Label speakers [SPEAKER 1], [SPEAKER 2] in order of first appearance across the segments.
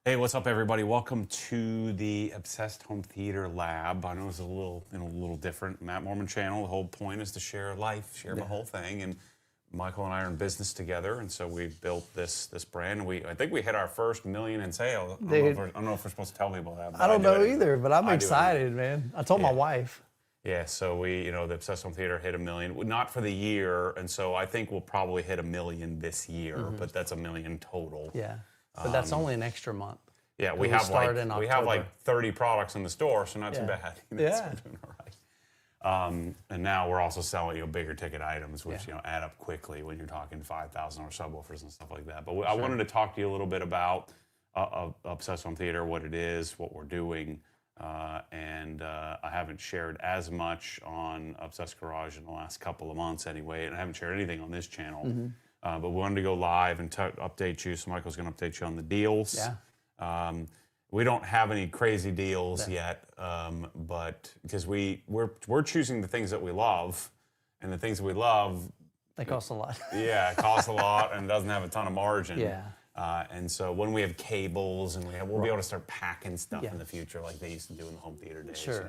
[SPEAKER 1] Hey, what's up, everybody? Welcome to the Obsessed Home Theater Lab. I know it's a little different. Matt Mormon channel. The whole point is to share life, share the whole thing. And Michael and I are in business together, and so we built this brand. I think we hit our first million in sales. I don't know if we're supposed to tell people that.
[SPEAKER 2] I don't know either, but I'm excited, man. I told my wife.
[SPEAKER 1] Yeah, so the Obsessed Home Theater hit 1 million, not for the year, and so I think we'll probably hit 1 million this year, but that's 1 million total.
[SPEAKER 2] Yeah, but that's only an extra month.
[SPEAKER 1] Yeah, we have like 30 products in the store, so not too bad. So we're doing all right. And now we're also selling bigger ticket items, which add up quickly when you're talking $5,000 subwoofers and stuff like that. But I wanted to talk to you a little bit about Obsessed Home Theater, what it is, what we're doing, and I haven't shared as much on Obsessed Garage in the last couple of months anyway, and I haven't shared anything on this channel. But we wanted to go live and update you. So Michael's going to update you on the deals.
[SPEAKER 2] Yeah.
[SPEAKER 1] We don't have any crazy deals yet, but because we're choosing the things that we love, and the things that we love,
[SPEAKER 2] they cost a lot.
[SPEAKER 1] Yeah, it costs a lot and doesn't have a ton of margin.
[SPEAKER 2] Yeah.
[SPEAKER 1] And so when we have cables and we'll be able to start packing stuff in the future like they used to do in the home theater days,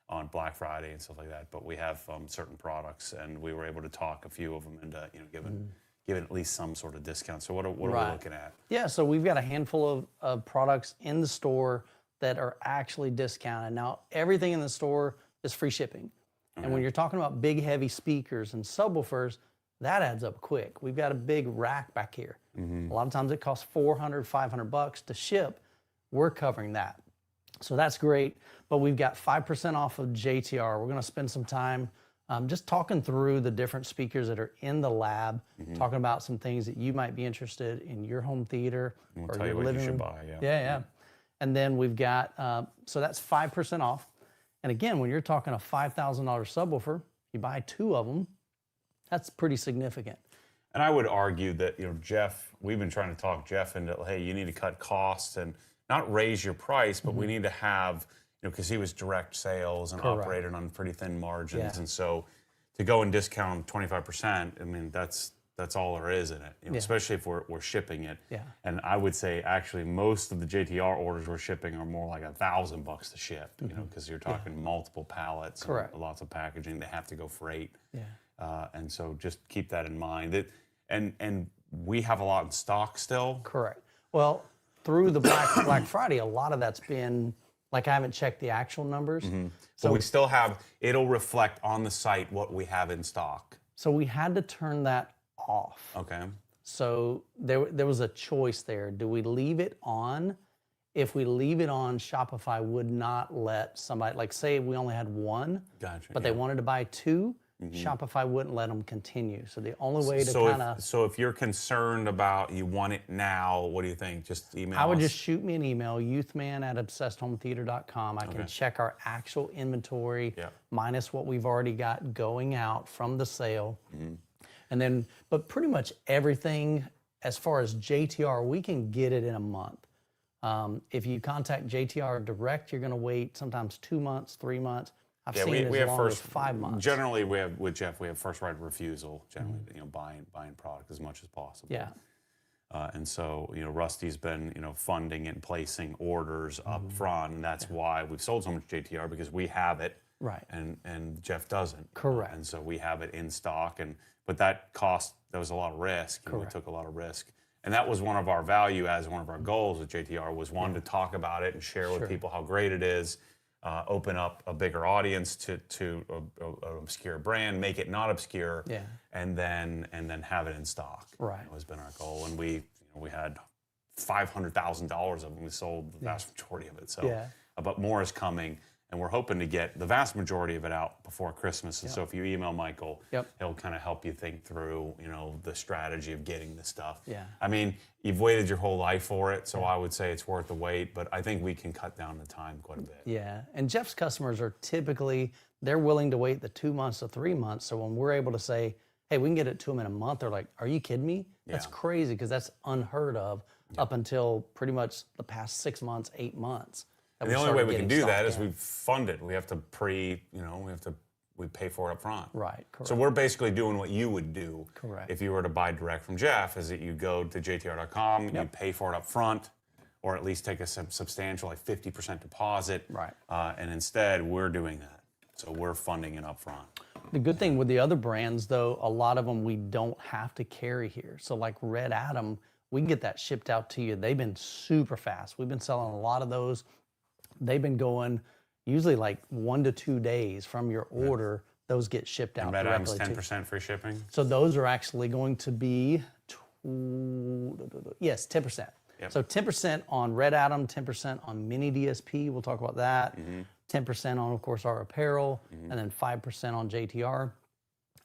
[SPEAKER 1] on Black Friday and stuff like that. But we have certain products, and we were able to talk a few of them into giving at least some sort of discount. So what are we looking at?
[SPEAKER 2] Yeah, so we've got a handful of products in the store that are actually discounted. Now, everything in the store is free shipping. And when you're talking about big, heavy speakers and subwoofers, that adds up quick. We've got a big rack back here. A lot of times it costs $400, $500 to ship. We're covering that. So that's great. But we've got 5% off of JTR. We're going to spend some time just talking through the different speakers that are in the lab, talking about some things that you might be interested in your home theater
[SPEAKER 1] or your living room. Buy,
[SPEAKER 2] yeah. And then we've got, so that's 5% off. And again, when you're talking a $5,000 subwoofer, you buy 2 of them, that's pretty significant.
[SPEAKER 1] And I would argue that, Jeff, we've been trying to talk Jeff into, hey, you need to cut costs and not raise your price, but we need to have, because he was direct sales and operated on pretty thin margins. And so to go and discount 25%, I mean, that's all there is in it, especially if we're shipping it.
[SPEAKER 2] Yeah.
[SPEAKER 1] And I would say actually most of the JTR orders we're shipping are more like $1,000 to ship, because you're talking multiple pallets, and lots of packaging. They have to go freight.
[SPEAKER 2] Yeah.
[SPEAKER 1] And so just keep that in mind. And we have a lot in stock still.
[SPEAKER 2] Correct. Well, through the Black Friday, a lot of that's been, like, I haven't checked the actual numbers.
[SPEAKER 1] So we still have, it'll reflect on the site what we have in stock.
[SPEAKER 2] So we had to turn that off.
[SPEAKER 1] Okay.
[SPEAKER 2] So there was a choice there. Do we leave it on? If we leave it on, Shopify would not let somebody, like, say we only had 1, but they wanted to buy 2, Shopify wouldn't let them continue. So the only way to kind of...
[SPEAKER 1] So if you're concerned about, you want it now, what do you think? Just email
[SPEAKER 2] I would
[SPEAKER 1] us?
[SPEAKER 2] just shoot me an email, youthman@obsessedhometheater.com. I can check our actual inventory, minus what we've already got going out from the sale. And then, but pretty much everything, as far as JTR, we can get it in a month. If you contact JTR direct, you're going to wait sometimes 2 months, 3 months. I've seen it as long as 5 months.
[SPEAKER 1] Generally, with Jeff, we have first right of refusal. Generally, buying product as much as possible.
[SPEAKER 2] Yeah.
[SPEAKER 1] And so, Rusty's been, funding and placing orders up front, and that's why we've sold so much JTR, because we have it.
[SPEAKER 2] Right.
[SPEAKER 1] And Jeff doesn't.
[SPEAKER 2] Correct.
[SPEAKER 1] And so we have it in stock, but that was a lot of risk. We took a lot of risk. And that was one of our one of our goals with JTR was to talk about it and share with people how great it is. Open up a bigger audience to an obscure brand, make it not obscure, and then have it in stock.
[SPEAKER 2] Right,
[SPEAKER 1] that has been our goal, and we had $500,000 of them. We sold the vast majority of it. So, but more is coming, and we're hoping to get the vast majority of it out before Christmas. And so, if you email Michael, he'll kind of help you think through, the strategy of getting the stuff.
[SPEAKER 2] Yeah.
[SPEAKER 1] I mean, you've waited your whole life for it, so I would say it's worth the wait. But I think we can cut down the time quite a bit.
[SPEAKER 2] Yeah, and Jeff's customers are typically, they're willing to wait the 2 months to 3 months. So when we're able to say, hey, we can get it to them in a month, they're like, are you kidding me? That's crazy, because that's unheard of up until pretty much the past 6 months, 8 months.
[SPEAKER 1] And the only way we can do that is we fund it. We have to we pay for it up front.
[SPEAKER 2] Right, correct.
[SPEAKER 1] So we're basically doing what you would do.
[SPEAKER 2] Correct.
[SPEAKER 1] If you were to buy direct from Jeff, is that you go to JTR.com, you pay for it up front, or at least take a substantial, like 50% deposit.
[SPEAKER 2] Right.
[SPEAKER 1] And instead, we're doing that. So we're funding it up front.
[SPEAKER 2] The good thing with the other brands, though, a lot of them we don't have to carry here. So like Red Atom, we can get that shipped out to you. They've been super fast. We've been selling a lot of those. They've been going usually like 1 to 2 days from your order. Those get shipped out
[SPEAKER 1] Red Atom's
[SPEAKER 2] directly
[SPEAKER 1] 10% free shipping?
[SPEAKER 2] So those are actually going to be, yes, 10%.
[SPEAKER 1] Yep.
[SPEAKER 2] So 10% on Red Atom, 10% on Mini DSP. We'll talk about that. 10% on, of course, our apparel, and then 5% on JTR,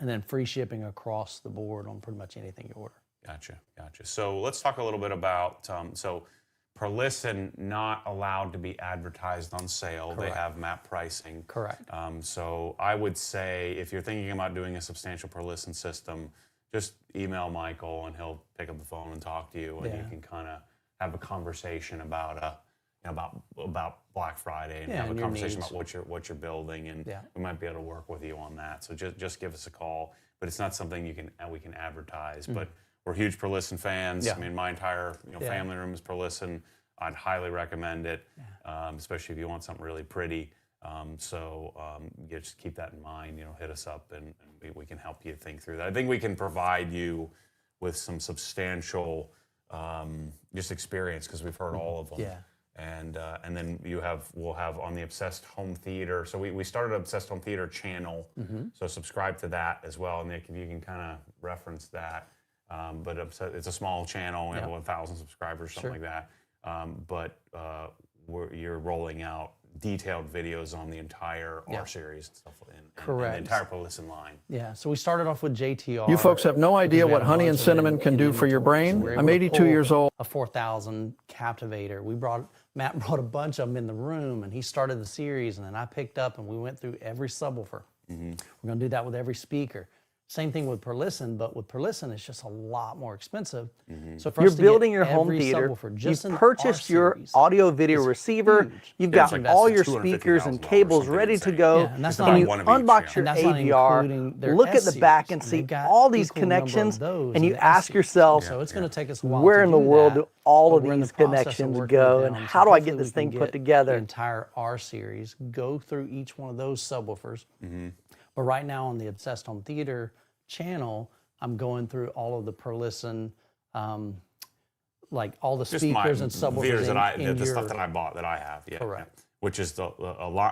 [SPEAKER 2] and then free shipping across the board on pretty much anything you order.
[SPEAKER 1] Gotcha. So let's talk a little bit about, so Perlisten not allowed to be advertised on sale.
[SPEAKER 2] Correct.
[SPEAKER 1] They have MAP pricing.
[SPEAKER 2] Correct.
[SPEAKER 1] So I would say if you're thinking about doing a substantial Perlisten system, just email Michael and he'll pick up the phone and talk to you, and you can kind of have a conversation about about Black Friday and have a conversation about what you're building, and we might be able to work with you on that. So just give us a call. But it's not something we can advertise. But we're huge Perlisten fans. I mean, my entire family room is Perlisten. I'd highly recommend it, especially if you want something really pretty. Just keep that in mind. Hit us up and we can help you think through that. I think we can provide you with some substantial just experience because we've heard all of them.
[SPEAKER 2] Yeah.
[SPEAKER 1] And then we'll have on the Obsessed Home Theater. So we started an Obsessed Home Theater channel. So subscribe to that as well. And Nick, if you can kind of reference that. But it's a small channel. We have 1,000 subscribers, something like that. You're rolling out detailed videos on the entire R series and stuff, and the entire Perlisten line.
[SPEAKER 2] Yeah, so we started off with JTR.
[SPEAKER 3] You folks have no idea what honey and cinnamon can do for your brain. I'm 82 years old.
[SPEAKER 2] A 4,000 Captivator. Matt brought a bunch of them in the room, and he started the series, and then I picked up, and we went through every subwoofer. We're going to do that with every speaker. Same thing with Perlisten, but with Perlisten, it's just a lot more expensive. So for
[SPEAKER 4] You're
[SPEAKER 2] us to
[SPEAKER 4] building
[SPEAKER 2] get
[SPEAKER 4] your home
[SPEAKER 2] every
[SPEAKER 4] theater.
[SPEAKER 2] subwoofer, just
[SPEAKER 4] You've
[SPEAKER 2] in
[SPEAKER 4] purchased
[SPEAKER 2] our
[SPEAKER 4] your
[SPEAKER 2] series,
[SPEAKER 4] audio video receiver.
[SPEAKER 2] huge.
[SPEAKER 4] You've
[SPEAKER 1] Yeah, it's
[SPEAKER 4] got
[SPEAKER 1] like
[SPEAKER 4] all
[SPEAKER 1] that's
[SPEAKER 4] your
[SPEAKER 1] $250,000
[SPEAKER 4] speakers and cables
[SPEAKER 1] something
[SPEAKER 4] ready to
[SPEAKER 1] insane.
[SPEAKER 4] go.
[SPEAKER 2] Yeah, and that's
[SPEAKER 1] not
[SPEAKER 4] and
[SPEAKER 1] like
[SPEAKER 4] you
[SPEAKER 1] one of each,
[SPEAKER 4] unbox your
[SPEAKER 2] And that's not including their
[SPEAKER 4] AVR, look at the
[SPEAKER 2] S
[SPEAKER 4] back
[SPEAKER 2] series,
[SPEAKER 4] and
[SPEAKER 2] and
[SPEAKER 4] see
[SPEAKER 2] they've got
[SPEAKER 4] all these
[SPEAKER 2] equal number of
[SPEAKER 4] connections,
[SPEAKER 2] those
[SPEAKER 4] and
[SPEAKER 2] in
[SPEAKER 4] you
[SPEAKER 2] the S
[SPEAKER 4] ask
[SPEAKER 2] series.
[SPEAKER 4] yourself,
[SPEAKER 2] So it's going to take us a while
[SPEAKER 4] where
[SPEAKER 2] to
[SPEAKER 4] in the
[SPEAKER 2] do
[SPEAKER 4] world
[SPEAKER 2] that,
[SPEAKER 4] do all
[SPEAKER 2] but
[SPEAKER 4] of
[SPEAKER 2] we're in the
[SPEAKER 4] these
[SPEAKER 2] process of
[SPEAKER 4] connections
[SPEAKER 2] working
[SPEAKER 4] go,
[SPEAKER 2] with
[SPEAKER 4] and
[SPEAKER 2] them. So
[SPEAKER 4] how do I
[SPEAKER 2] hopefully
[SPEAKER 4] get
[SPEAKER 2] we
[SPEAKER 4] this
[SPEAKER 2] can
[SPEAKER 4] thing
[SPEAKER 2] get
[SPEAKER 4] put together?
[SPEAKER 2] The entire R series, go through each one of those subwoofers. But right now on the Obsessed Home Theater channel, I'm going through all of the Perlisten, like all the
[SPEAKER 1] Just
[SPEAKER 2] speakers and subwoofers
[SPEAKER 1] the stuff that I bought that I have. Yeah,
[SPEAKER 2] Correct.
[SPEAKER 1] yeah. Which is the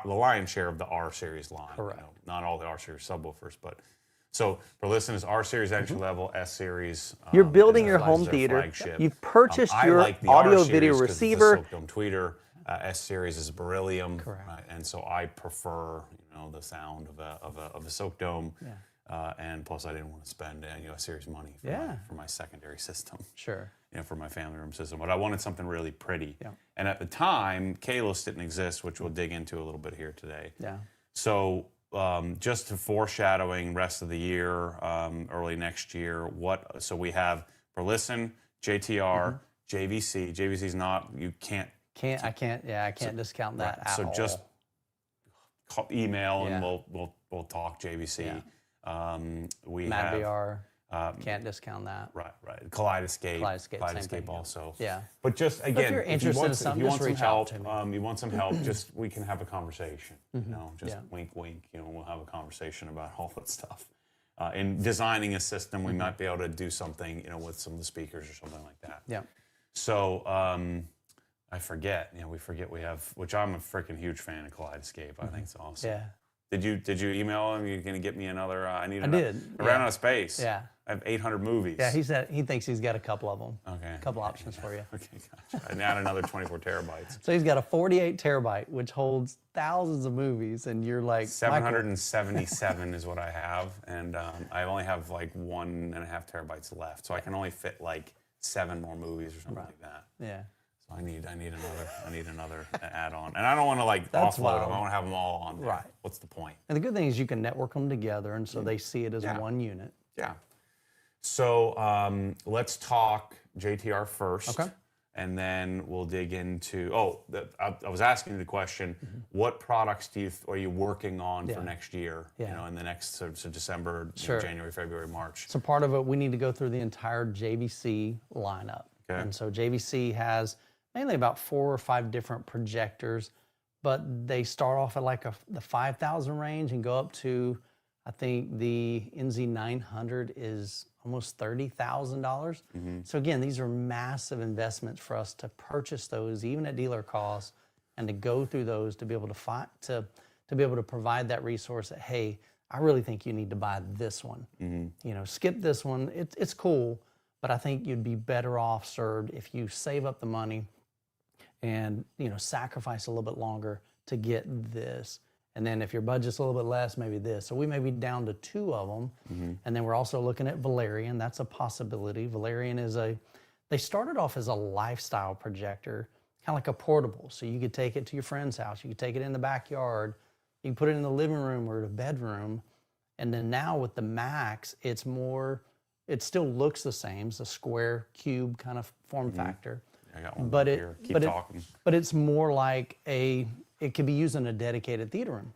[SPEAKER 1] lion's share of the R series line.
[SPEAKER 2] Correct.
[SPEAKER 1] Not all the R series subwoofers, but so Perlisten is R series entry level, S series.
[SPEAKER 4] You're building
[SPEAKER 1] is
[SPEAKER 4] your
[SPEAKER 1] their
[SPEAKER 4] home theater.
[SPEAKER 1] flagship.
[SPEAKER 4] You've purchased
[SPEAKER 1] I
[SPEAKER 4] your
[SPEAKER 1] like the
[SPEAKER 4] audio
[SPEAKER 1] R
[SPEAKER 4] video
[SPEAKER 1] series 'cause it's
[SPEAKER 4] receiver.
[SPEAKER 1] the Soakdome tweeter. S series is beryllium.
[SPEAKER 2] Correct.
[SPEAKER 1] And so I prefer the sound of a Soakdome.
[SPEAKER 2] Yeah.
[SPEAKER 1] And plus, I didn't want to spend S series money for my secondary system.
[SPEAKER 2] Sure.
[SPEAKER 1] For my family room system, but I wanted something really pretty.
[SPEAKER 2] Yeah.
[SPEAKER 1] And at the time, Kalos didn't exist, which we'll dig into a little bit here today.
[SPEAKER 2] Yeah.
[SPEAKER 1] So just to foreshadowing rest of the year, early next year, so we have Perlisten, JTR, JVC. JVC's not, I
[SPEAKER 2] can't discount that at all.
[SPEAKER 1] So just email and
[SPEAKER 2] Yeah.
[SPEAKER 1] we'll talk JVC.
[SPEAKER 2] Yeah.
[SPEAKER 1] We
[SPEAKER 2] Matt
[SPEAKER 1] have
[SPEAKER 2] VR, can't discount that.
[SPEAKER 1] Right. Kaleidescape
[SPEAKER 2] Same thing.
[SPEAKER 1] also.
[SPEAKER 2] Yeah.
[SPEAKER 1] But just again,
[SPEAKER 2] if you're interested in something,
[SPEAKER 1] you want
[SPEAKER 2] just
[SPEAKER 1] some
[SPEAKER 2] reach out
[SPEAKER 1] help,
[SPEAKER 2] to me.
[SPEAKER 1] you want some help, just we can have a conversation.
[SPEAKER 2] Yeah.
[SPEAKER 1] Wink, wink. We'll have a conversation about all that stuff. In designing a system, we might be able to do something, with some of the speakers or something like that.
[SPEAKER 2] Yeah.
[SPEAKER 1] So I forget. We have, which I'm a freaking huge fan of Kaleidescape. I think it's awesome.
[SPEAKER 2] Yeah.
[SPEAKER 1] Did you email him? You're going to get me another? I
[SPEAKER 2] did.
[SPEAKER 1] I ran out of space.
[SPEAKER 2] Yeah.
[SPEAKER 1] I have 800 movies.
[SPEAKER 2] Yeah, he thinks he's got a couple of them.
[SPEAKER 1] Okay.
[SPEAKER 2] A couple options for you.
[SPEAKER 1] Okay, gotcha. And add another 24 terabytes.
[SPEAKER 2] So he's got a 48 terabyte, which holds thousands of movies, and you're like,
[SPEAKER 1] 777 is what I have, and I only have like 1.5 terabytes left, so I can only fit like 7 more movies or something like that.
[SPEAKER 2] Yeah.
[SPEAKER 1] So I need another add-on, and I don't want to like
[SPEAKER 2] That's
[SPEAKER 1] offload
[SPEAKER 2] wild.
[SPEAKER 1] them. I want to have them all on there.
[SPEAKER 2] Right.
[SPEAKER 1] What's the point?
[SPEAKER 2] And the good thing is you can network them together, and so they see it as one unit.
[SPEAKER 1] Yeah. So let's talk JTR first.
[SPEAKER 2] Okay.
[SPEAKER 1] And then we'll dig into, I was asking you the question, what products are you working on for next year, in the next so December, January, February, March?
[SPEAKER 2] So part of it, we need to go through the entire JVC lineup.
[SPEAKER 1] Okay.
[SPEAKER 2] And so JVC has mainly about 4 or 5 different projectors, but they start off at like the 5,000 range and go up to, I think the NZ900 is almost $30,000. So again, these are massive investments for us to purchase those, even at dealer cost, and to go through those to be able to be able to provide that resource that, hey, I really think you need to buy this one. You know, skip this one. It's cool, but I think you'd be better off served if you save up the money and, you know, sacrifice a little bit longer to get this. And then if your budget's a little bit less, maybe this. So we may be down to 2 of them. And then we're also looking at Valerian. That's a possibility. Valerian is they started off as a lifestyle projector, kind of like a portable. So you could take it to your friend's house. You could take it in the backyard. You can put it in the living room or the bedroom. And then now with the Max, it's more, it still looks the same. It's a square cube kind of form factor.
[SPEAKER 1] I got one
[SPEAKER 2] But
[SPEAKER 1] here. Keep talking.
[SPEAKER 2] but it's more like it could be used in a dedicated theater room.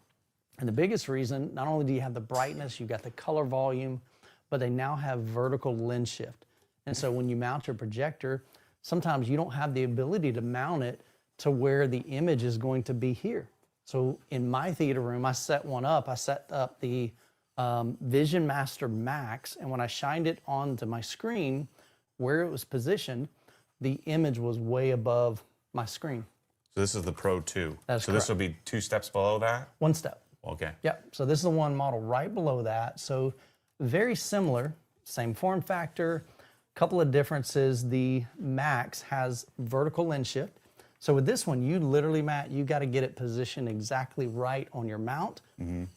[SPEAKER 2] And the biggest reason, not only do you have the brightness, you've got the color volume, but they now have vertical lens shift. And so when you mount your projector, sometimes you don't have the ability to mount it to where the image is going to be here. So in my theater room, I set one up. I set up the Vision Master Max, and when I shined it onto my screen, where it was positioned, the image was way above my screen.
[SPEAKER 1] So this is the Pro 2.
[SPEAKER 2] That's
[SPEAKER 1] so this will be 2 steps below that?
[SPEAKER 2] 1 step.
[SPEAKER 1] Okay.
[SPEAKER 2] Yep. So this is the one model right below that. So very similar, same form factor. Couple of differences. The Max has vertical lens shift. So with this one, you literally, Matt, you got to get it positioned exactly right on your mount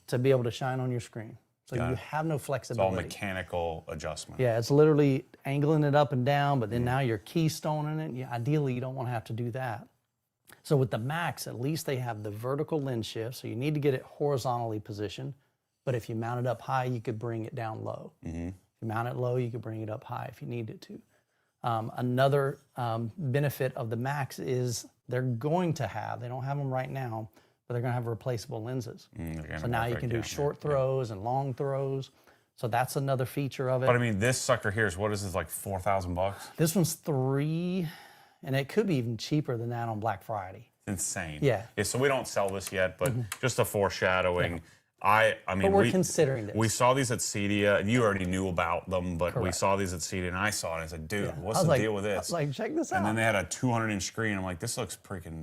[SPEAKER 2] to be able to shine on your screen. So you have no flexibility.
[SPEAKER 1] It's all mechanical adjustment.
[SPEAKER 2] Yeah, it's literally angling it up and down, but then now you're keystoning it. Ideally, you don't want to have to do that. So with the Max, at least they have the vertical lens shift, so you need to get it horizontally positioned. But if you mount it up high, you could bring it down low. If you mount it low, you could bring it up high if you needed to. Another benefit of the Max is they're going to have, they don't have them right now, but they're going to have replaceable lenses. So now you can do short throws and long throws. So that's another feature of it.
[SPEAKER 1] But I mean, this sucker here is, what is this, like $4,000?
[SPEAKER 2] This one's $3,000, and it could be even cheaper than that on Black Friday.
[SPEAKER 1] It's insane.
[SPEAKER 2] Yeah.
[SPEAKER 1] So we don't sell this yet, but just a foreshadowing. I mean,
[SPEAKER 2] But we're considering this.
[SPEAKER 1] We saw these at CEDIA. You already knew about them, but we saw these at CEDIA, and I saw it, and I said, dude, what's the deal with this?
[SPEAKER 2] I was like, check this out.
[SPEAKER 1] And then they had a 200-inch screen. I'm like, this looks pretty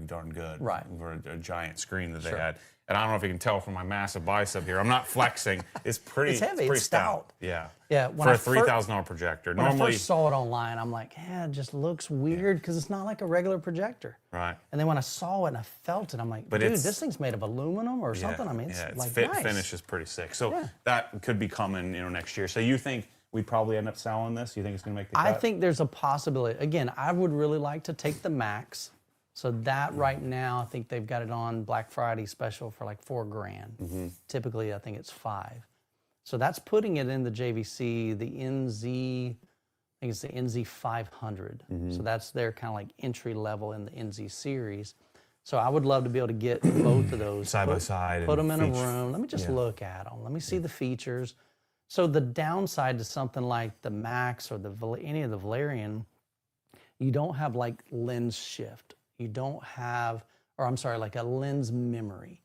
[SPEAKER 1] darn good.
[SPEAKER 2] Right.
[SPEAKER 1] For a giant screen that they had. And I don't know if you can tell from my massive bicep here. I'm not flexing. It's pretty.
[SPEAKER 2] It's heavy.
[SPEAKER 1] It's pretty
[SPEAKER 2] It's stout.
[SPEAKER 1] Yeah.
[SPEAKER 2] Yeah.
[SPEAKER 1] For a $3,000 projector.
[SPEAKER 2] When
[SPEAKER 1] Normally,
[SPEAKER 2] I first saw it online, I'm like, it just looks weird because it's not like a regular projector.
[SPEAKER 1] right.
[SPEAKER 2] And then when I saw it and I felt it, I'm like, dude, this thing's made of aluminum or something. I mean, it's
[SPEAKER 1] its
[SPEAKER 2] like nice.
[SPEAKER 1] finish is pretty sick. So that could be coming, next year. So you think we'd probably end up selling this? You think it's going to make the cut?
[SPEAKER 2] I think there's a possibility. Again, I would really like to take the Max. So that right now, I think they've got it on Black Friday special for like $4,000. Typically, I think it's $5,000. So that's putting it in the JVC, the NZ, I think it's the NZ 500. So that's their kind of like entry level in the NZ series. So I would love to be able to get both of those.
[SPEAKER 1] Side by side.
[SPEAKER 2] Put them in a room. Let me just look at them. Let me see the features. So the downside to something like the Max or any of the Valerian, you don't have like lens shift. You don't have, or I'm sorry, like a lens memory.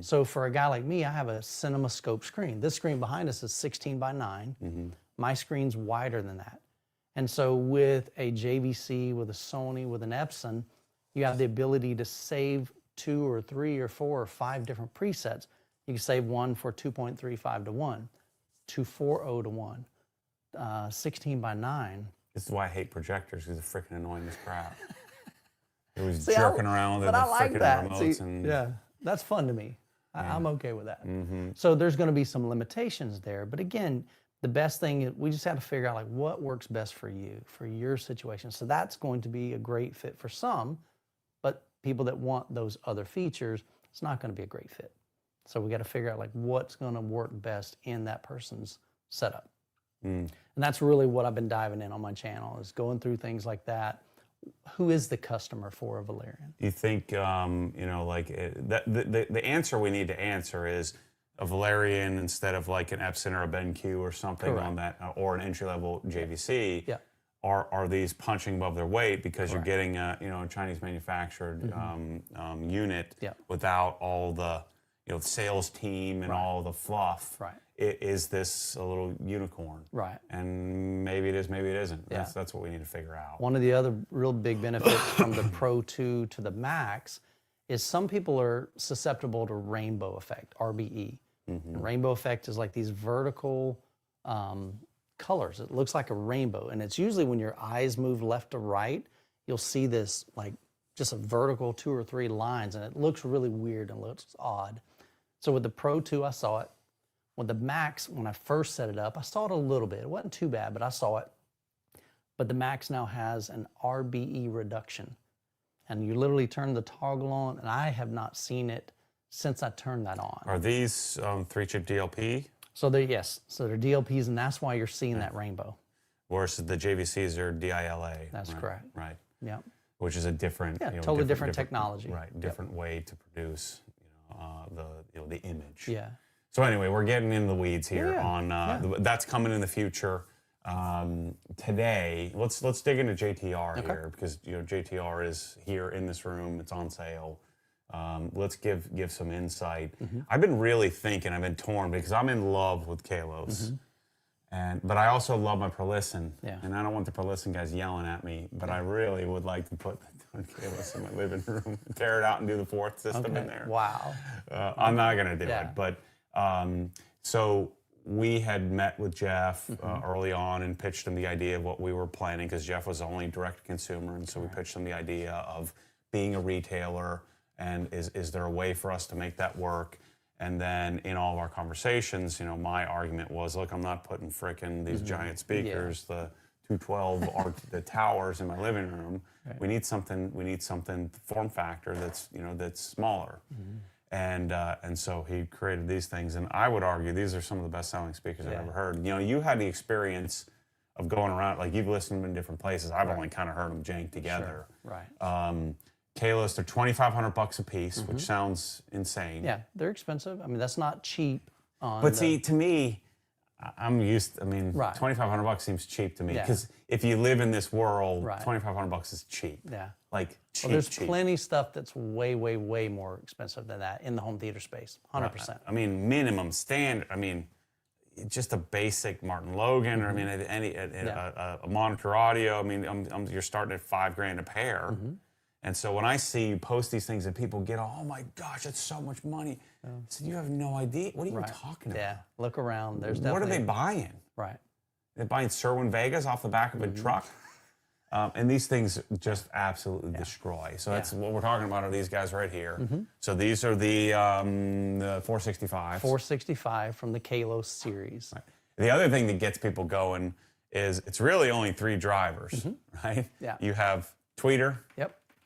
[SPEAKER 2] So for a guy like me, I have a CinemaScope screen. This screen behind us is 16 by 9. My screen's wider than that. And so with a JVC, with a Sony, with an Epson, you have the ability to save 2 or 3 or 4 or 5 different presets. You can save one for 2.35 to 1, 240 to 1, 16 by 9.
[SPEAKER 1] This is why I hate projectors, because they're freaking annoying as crap. It was jerking around with the freaking remotes.
[SPEAKER 2] Yeah, that's fun to me. I'm okay with that. So there's going to be some limitations there. But again, the best thing is we just have to figure out like what works best for you, for your situation. So that's going to be a great fit for some, but people that want those other features, it's not going to be a great fit. So we got to figure out like what's going to work best in that person's setup. And that's really what I've been diving in on my channel, is going through things like that. Who is the customer for a Valerian?
[SPEAKER 1] You think, the answer we need to answer is a Valerian instead of like an Epson or a BenQ or something on that, or an entry-level JVC.
[SPEAKER 2] Yeah.
[SPEAKER 1] are these punching above their weight because you're getting a Chinese manufactured unit without all the sales team and all the fluff.
[SPEAKER 2] Right.
[SPEAKER 1] Is this a little unicorn?
[SPEAKER 2] Right.
[SPEAKER 1] And maybe it is, maybe it isn't. That's what we need to figure out.
[SPEAKER 2] One of the other real big benefits from the Pro 2 to the Max is some people are susceptible to rainbow effect, RBE. And rainbow effect is like these vertical colors. It looks like a rainbow. And it's usually when your eyes move left to right, you'll see this like just a vertical 2 or 3 lines, and it looks really weird and looks odd. So with the Pro 2, I saw it. With the Max, when I first set it up, I saw it a little bit. It wasn't too bad, but I saw it. But the Max now has an RBE reduction. And you literally turn the toggle on, and I have not seen it since I turned that on.
[SPEAKER 1] Are these 3-chip DLP?
[SPEAKER 2] So they're DLPs, and that's why you're seeing that rainbow.
[SPEAKER 1] Whereas the JVCs are DILA.
[SPEAKER 2] That's correct.
[SPEAKER 1] Right.
[SPEAKER 2] Yeah.
[SPEAKER 1] Which is a different,
[SPEAKER 2] totally different technology.
[SPEAKER 1] Right. Different way to produce the image.
[SPEAKER 2] Yeah.
[SPEAKER 1] So anyway, we're getting into the weeds here on that's coming in the future. Today, let's dig into JTR here because JTR is here in this room. It's on sale. Let's give some insight. I've been really thinking. I've been torn because I'm in love with Kalos, but I also love my Perlisten. And I don't want the Perlisten guys yelling at me, but I really would like to put Kalos in my living room, tear it out, and do the 4th system in there.
[SPEAKER 2] Wow.
[SPEAKER 1] I'm not gonna do it, but. So we had met with Jeff early on and pitched him the idea of what we were planning because Jeff was only direct consumer, and so we pitched him the idea of being a retailer and is there a way for us to make that work? And then in all of our conversations, my argument was, look, I'm not putting frickin' these giant speakers, the 212 or the towers in my living room. Right. We need something form factor that's smaller. And so he created these things, and I would argue these are some of the best-selling speakers I've ever heard. You had the experience of going around, like you've listened to them in different places. I've only kind of heard them jank together.
[SPEAKER 2] Sure. Right.
[SPEAKER 1] Kalos, they're $2,500 a piece, which sounds insane.
[SPEAKER 2] Yeah, they're expensive. I mean, that's not cheap.
[SPEAKER 1] But see, to me, $2,500 seems cheap to me because if you live in this world, $2,500 is cheap.
[SPEAKER 2] Yeah.
[SPEAKER 1] Like cheap.
[SPEAKER 2] Well, there's plenty of stuff that's way, way, way more expensive than that in the home theater space. 100%.
[SPEAKER 1] I mean, minimum standard. I mean, just a basic Martin Logan, or a monitor audio. I mean, you're starting at $5,000 a pair. And so when I see you post these things and people get, oh my gosh, it's so much money. I said, you have no idea. What are you talking about?
[SPEAKER 2] Yeah, look around. There's
[SPEAKER 1] what are they buying?
[SPEAKER 2] Right.
[SPEAKER 1] They're buying Sherwin Vegas off the back of a truck. And these things just absolutely destroy. So that's what we're talking about are these guys right here. So these are the 465s.
[SPEAKER 2] 465 from the Kalos series.
[SPEAKER 1] Right. The other thing that gets people going is it's really only 3 drivers, right?
[SPEAKER 2] Yeah.
[SPEAKER 1] You have tweeter,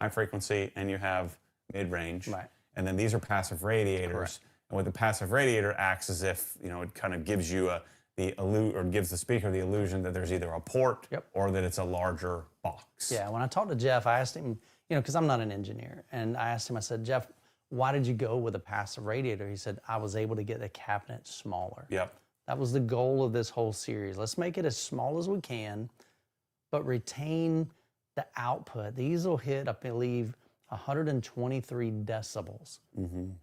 [SPEAKER 2] high
[SPEAKER 1] frequency, and you have mid-range.
[SPEAKER 2] Right.
[SPEAKER 1] And then these are passive radiators.
[SPEAKER 2] Correct.
[SPEAKER 1] And what the passive radiator acts as if, it kind of gives you gives the speaker the illusion that there's either a port or that it's a larger box.
[SPEAKER 2] Yeah, when I talked to Jeff, I asked him, because I'm not an engineer, and I asked him, I said, Jeff, why did you go with a passive radiator? He said, I was able to get the cabinet smaller.
[SPEAKER 1] Yep.
[SPEAKER 2] That was the goal of this whole series. Let's make it as small as we can, but retain the output. These will hit, I believe, 123 decibels.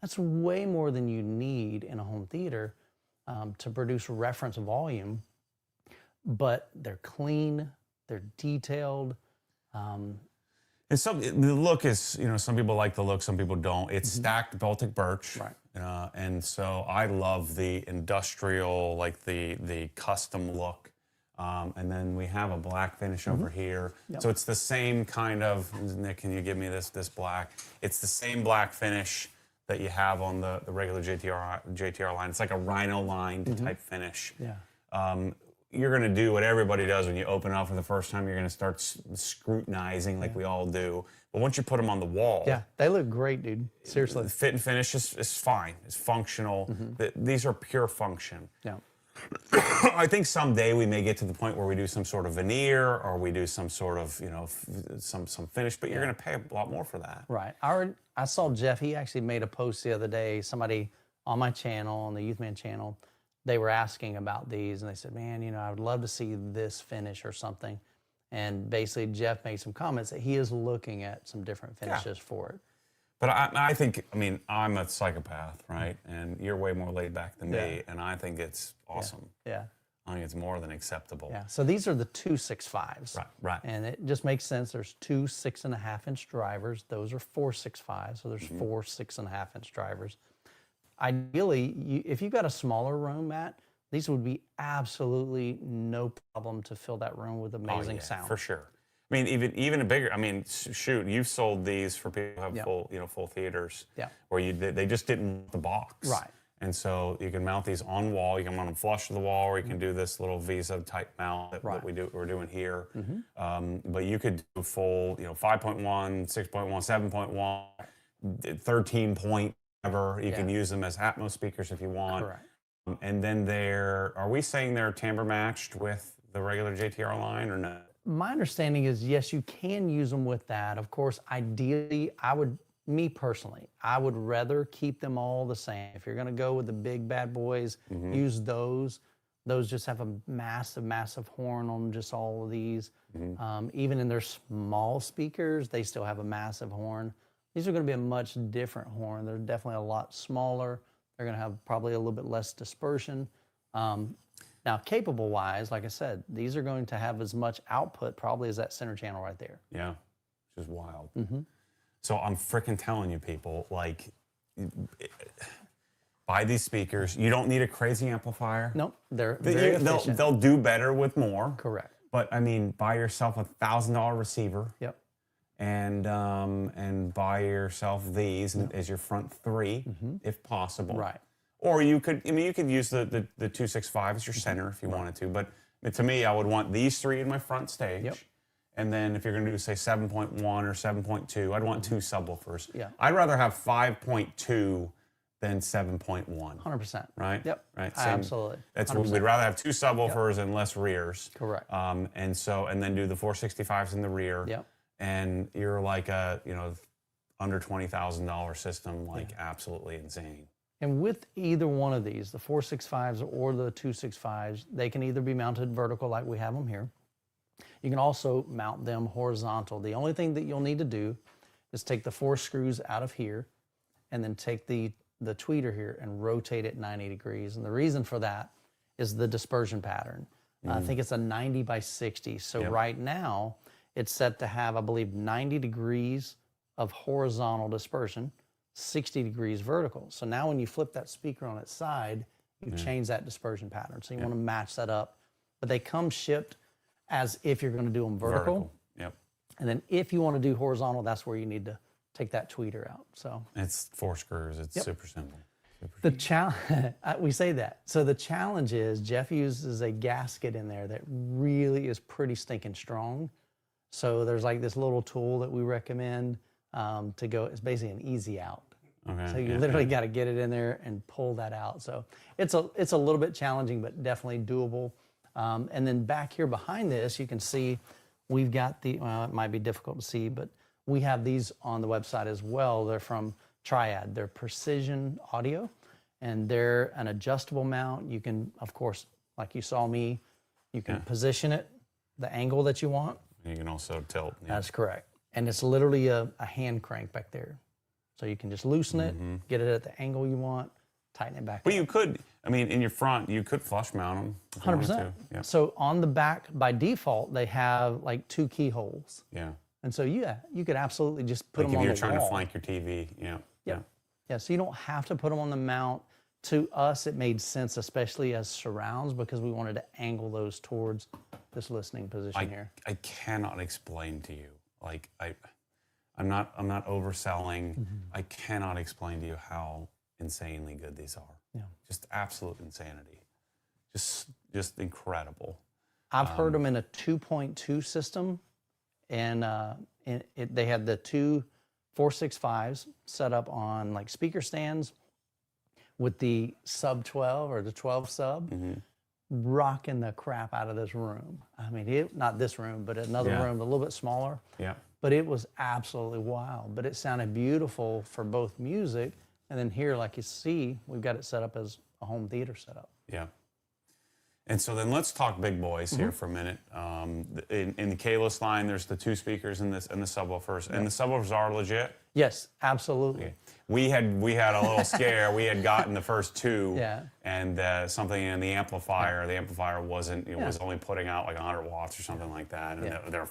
[SPEAKER 2] That's way more than you need in a home theater to produce reference volume, but they're clean, they're detailed. And
[SPEAKER 1] the look is, some people like the look, some people don't. It's stacked Baltic birch.
[SPEAKER 2] Right.
[SPEAKER 1] And so I love the industrial, like the custom look. And then we have a black finish over here. So it's the same kind of, Nick, can you give me this black? It's the same black finish that you have on the regular JTR line. It's like a rhino lined type finish.
[SPEAKER 2] Yeah.
[SPEAKER 1] You're going to do what everybody does when you open up for the first time. You're going to start scrutinizing like we all do. But once you put them on the wall,
[SPEAKER 2] they look great, dude. Seriously,
[SPEAKER 1] the fit and finish is fine. It's functional. These are pure function.
[SPEAKER 2] Yeah.
[SPEAKER 1] I think someday we may get to the point where we do some sort of veneer or we do some sort of, some finish, but you're going to pay a lot more for that.
[SPEAKER 2] Right. I saw Jeff, he actually made a post the other day, somebody on my channel, on the Youth Man channel, they were asking about these and they said, man, I would love to see this finish or something. And basically, Jeff made some comments that he is looking at some different finishes for it.
[SPEAKER 1] But I think, I mean, I'm a psychopath, right? And you're way more laid back than me, and I think it's awesome.
[SPEAKER 2] Yeah.
[SPEAKER 1] I think it's more than acceptable.
[SPEAKER 2] Yeah. So these are the 2 6.5s.
[SPEAKER 1] Right.
[SPEAKER 2] And it just makes sense. There's 2 6.5-inch drivers. Those are 4 6.5s. So there's 4 6.5-inch drivers. Ideally, if you've got a smaller room, Matt, these would be absolutely no problem to fill that room with amazing sound.
[SPEAKER 1] For sure. I mean, even a bigger. I mean, shoot, you've sold these for people who have full theaters.
[SPEAKER 2] Yeah.
[SPEAKER 1] Where they just didn't want the box.
[SPEAKER 2] Right.
[SPEAKER 1] And so you can mount these on wall. You can mount them flush to the wall, or you can do this little Visa type mount that we're doing here. But you could do full, 5.1, 6.1, 7.1, 13 point, whatever. You can use them as Atmos speakers if you want.
[SPEAKER 2] Correct.
[SPEAKER 1] And then are we saying they're timbre matched with the regular JTR line or no?
[SPEAKER 2] My understanding is, yes, you can use them with that. Of course, ideally, me personally, I would rather keep them all the same. If you're going to go with the big bad boys, use those. Those just have a massive, massive horn on just all of these. Even in their small speakers, they still have a massive horn. These are going to be a much different horn. They're definitely a lot smaller. They're going to have probably a little bit less dispersion. Now, capable-wise, like I said, these are going to have as much output probably as that center channel right there.
[SPEAKER 1] Yeah, which is wild. So I'm freaking telling you people, like, buy these speakers. You don't need a crazy amplifier.
[SPEAKER 2] Nope, they're very efficient.
[SPEAKER 1] They'll do better with more.
[SPEAKER 2] Correct.
[SPEAKER 1] But I mean, buy yourself a $1,000 receiver.
[SPEAKER 2] Yep.
[SPEAKER 1] And buy yourself these as your front 3, if possible.
[SPEAKER 2] Right.
[SPEAKER 1] Or you could use the 265 as your center if you wanted to. But to me, I would want these 3 in my front stage.
[SPEAKER 2] Yep.
[SPEAKER 1] And then if you're going to do, say, 7.1 or 7.2, I'd want 2 subwoofers.
[SPEAKER 2] Yeah.
[SPEAKER 1] I'd rather have 5.2 than 7.1.
[SPEAKER 2] 100%.
[SPEAKER 1] Right?
[SPEAKER 2] Yep.
[SPEAKER 1] Right.
[SPEAKER 2] Absolutely.
[SPEAKER 1] We'd rather have 2 subwoofers and less rears.
[SPEAKER 2] Correct.
[SPEAKER 1] And then do the 465s in the rear.
[SPEAKER 2] Yep.
[SPEAKER 1] And you're like a, under $20,000 system, absolutely insane.
[SPEAKER 2] And with either one of these, the 465s or the 265s, they can either be mounted vertical like we have them here. You can also mount them horizontal. The only thing that you'll need to do is take the 4 screws out of here and then take the tweeter here and rotate it 90 degrees. And the reason for that is the dispersion pattern. I think it's a 90 by 60. So right now, it's set to have, I believe, 90 degrees of horizontal dispersion, 60 degrees vertical. So now when you flip that speaker on its side, you change that dispersion pattern. So you want to match that up. But they come shipped as if you're going to do them vertical.
[SPEAKER 1] Yep.
[SPEAKER 2] And then if you want to do horizontal, that's where you need to take that tweeter out. So
[SPEAKER 1] it's 4 screws. It's super simple.
[SPEAKER 2] The challenge, we say that. So the challenge is Jeff uses a gasket in there that really is pretty stinking strong. So there's like this little tool that we recommend to go. It's basically an easy out.
[SPEAKER 1] Okay.
[SPEAKER 2] So you literally got to get it in there and pull that out. So it's a little bit challenging, but definitely doable. And then back here behind this, you can see we've got it might be difficult to see, but we have these on the website as well. They're from Triad. They're precision audio, and they're an adjustable mount. You can, of course, like you saw me, you can position it the angle that you want.
[SPEAKER 1] You can also tilt. Yeah.
[SPEAKER 2] That's correct. And it's literally a hand crank back there. So you can just loosen it, get it at the angle you want, tighten it back
[SPEAKER 1] But
[SPEAKER 2] up.
[SPEAKER 1] you could, in your front, you could flush mount them.
[SPEAKER 2] 100%.
[SPEAKER 1] Yeah.
[SPEAKER 2] So on the back, by default, they have like 2 keyholes.
[SPEAKER 1] Yeah.
[SPEAKER 2] And so, you could absolutely just put them on the wall.
[SPEAKER 1] If you're trying to flank your TV,
[SPEAKER 2] Yeah, so you don't have to put them on the mount. To us, it made sense, especially as surrounds, because we wanted to angle those towards this listening position here.
[SPEAKER 1] I cannot explain to you, I'm not overselling. I cannot explain to you how insanely good these are.
[SPEAKER 2] Yeah.
[SPEAKER 1] Just absolute insanity. Just incredible.
[SPEAKER 2] I've heard them in a 2.2 system, and they had the 2 465s set up on like speaker stands with the sub 12 or the 12 sub, rocking the crap out of this room. I mean, not this room, but another room a little bit smaller.
[SPEAKER 1] Yeah.
[SPEAKER 2] But it was absolutely wild. But it sounded beautiful for both music, and then here, like you see, we've got it set up as a home theater setup.
[SPEAKER 1] Yeah. And so then let's talk big boys here for a minute. In the Kalos line, there's the 2 speakers and the subwoofers, and the subwoofers are legit.
[SPEAKER 2] Yes, absolutely.
[SPEAKER 1] Okay. We had a little scare. We had gotten the first 2, and something in the amplifier. The amplifier wasn't, was only putting out like 100 watts or something like that, and they're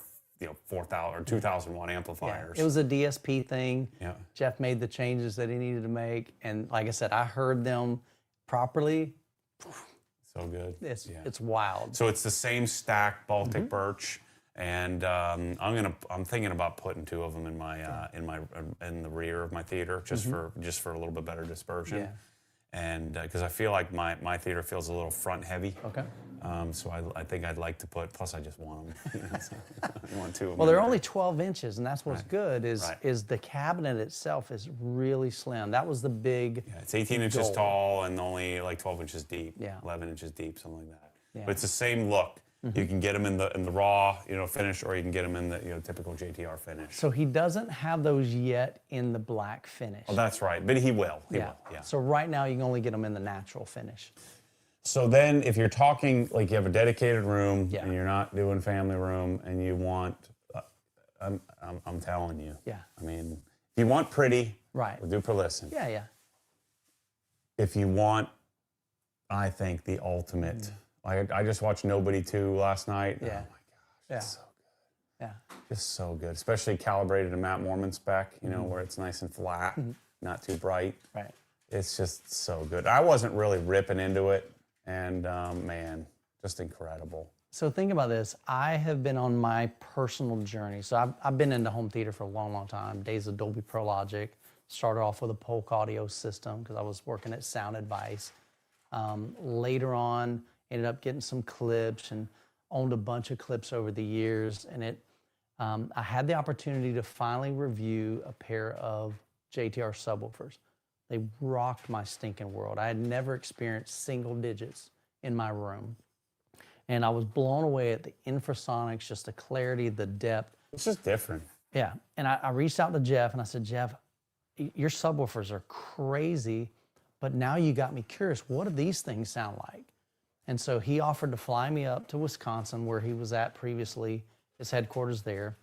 [SPEAKER 1] 4,000 or 2,000 watt amplifiers.
[SPEAKER 2] It was a DSP thing.
[SPEAKER 1] Yeah.
[SPEAKER 2] Jeff made the changes that he needed to make, and like I said, I heard them properly.
[SPEAKER 1] So good.
[SPEAKER 2] It's wild.
[SPEAKER 1] So it's the same stack Baltic birch, and I'm thinking about putting 2 of them in my in the rear of my theater just for a little bit better dispersion.
[SPEAKER 2] Yeah.
[SPEAKER 1] And because I feel like my theater feels a little front heavy.
[SPEAKER 2] Okay.
[SPEAKER 1] So I think I'd like to put. Plus, I just want them. I want 2 of them.
[SPEAKER 2] Well, they're only 12 inches, and that's what's good is the cabinet itself is really slim. That was the big.
[SPEAKER 1] Yeah, it's 18 inches
[SPEAKER 2] goal.
[SPEAKER 1] Tall and only like 12 inches deep.
[SPEAKER 2] Yeah.
[SPEAKER 1] 11 inches deep, something like that.
[SPEAKER 2] Yeah.
[SPEAKER 1] But it's the same look. You can get them in the raw, finish, or you can get them in the typical JTR finish.
[SPEAKER 2] So he doesn't have those yet in the black finish.
[SPEAKER 1] Oh, that's right. But he will. He will. Yeah.
[SPEAKER 2] So right now you can only get them in the natural finish.
[SPEAKER 1] So then, if you're talking like you have a dedicated room
[SPEAKER 2] Yeah.
[SPEAKER 1] and you're not doing family room, and you want, I'm telling you.
[SPEAKER 2] Yeah.
[SPEAKER 1] I mean, if you want pretty,
[SPEAKER 2] Right.
[SPEAKER 1] we'll do Perlisten.
[SPEAKER 2] Yeah, yeah.
[SPEAKER 1] If you want, I think the ultimate. I just watched Nobody 2 last night.
[SPEAKER 2] Yeah.
[SPEAKER 1] Oh my gosh, it's so good.
[SPEAKER 2] Yeah.
[SPEAKER 1] Just so good, especially calibrated to Matt Mormon spec. Where it's nice and flat, not too bright.
[SPEAKER 2] Right.
[SPEAKER 1] It's just so good. I wasn't really ripping into it, and man, just incredible.
[SPEAKER 2] So think about this. I have been on my personal journey. So I've been into home theater for a long, long time. Days of Dolby Pro Logic. Started off with a Polk audio system because I was working at Sound Advice. Later on, ended up getting some clips and owned a bunch of clips over the years. And I had the opportunity to finally review a pair of JTR subwoofers. They rocked my stinking world. I had never experienced single digits in my room. And I was blown away at the infrasonics, just the clarity, the depth.
[SPEAKER 1] It's just different.
[SPEAKER 2] Yeah. And I reached out to Jeff and I said, Jeff, your subwoofers are crazy, but now you got me curious. What do these things sound like? And so he offered to fly me up to Wisconsin, where he was at previously, his headquarters there.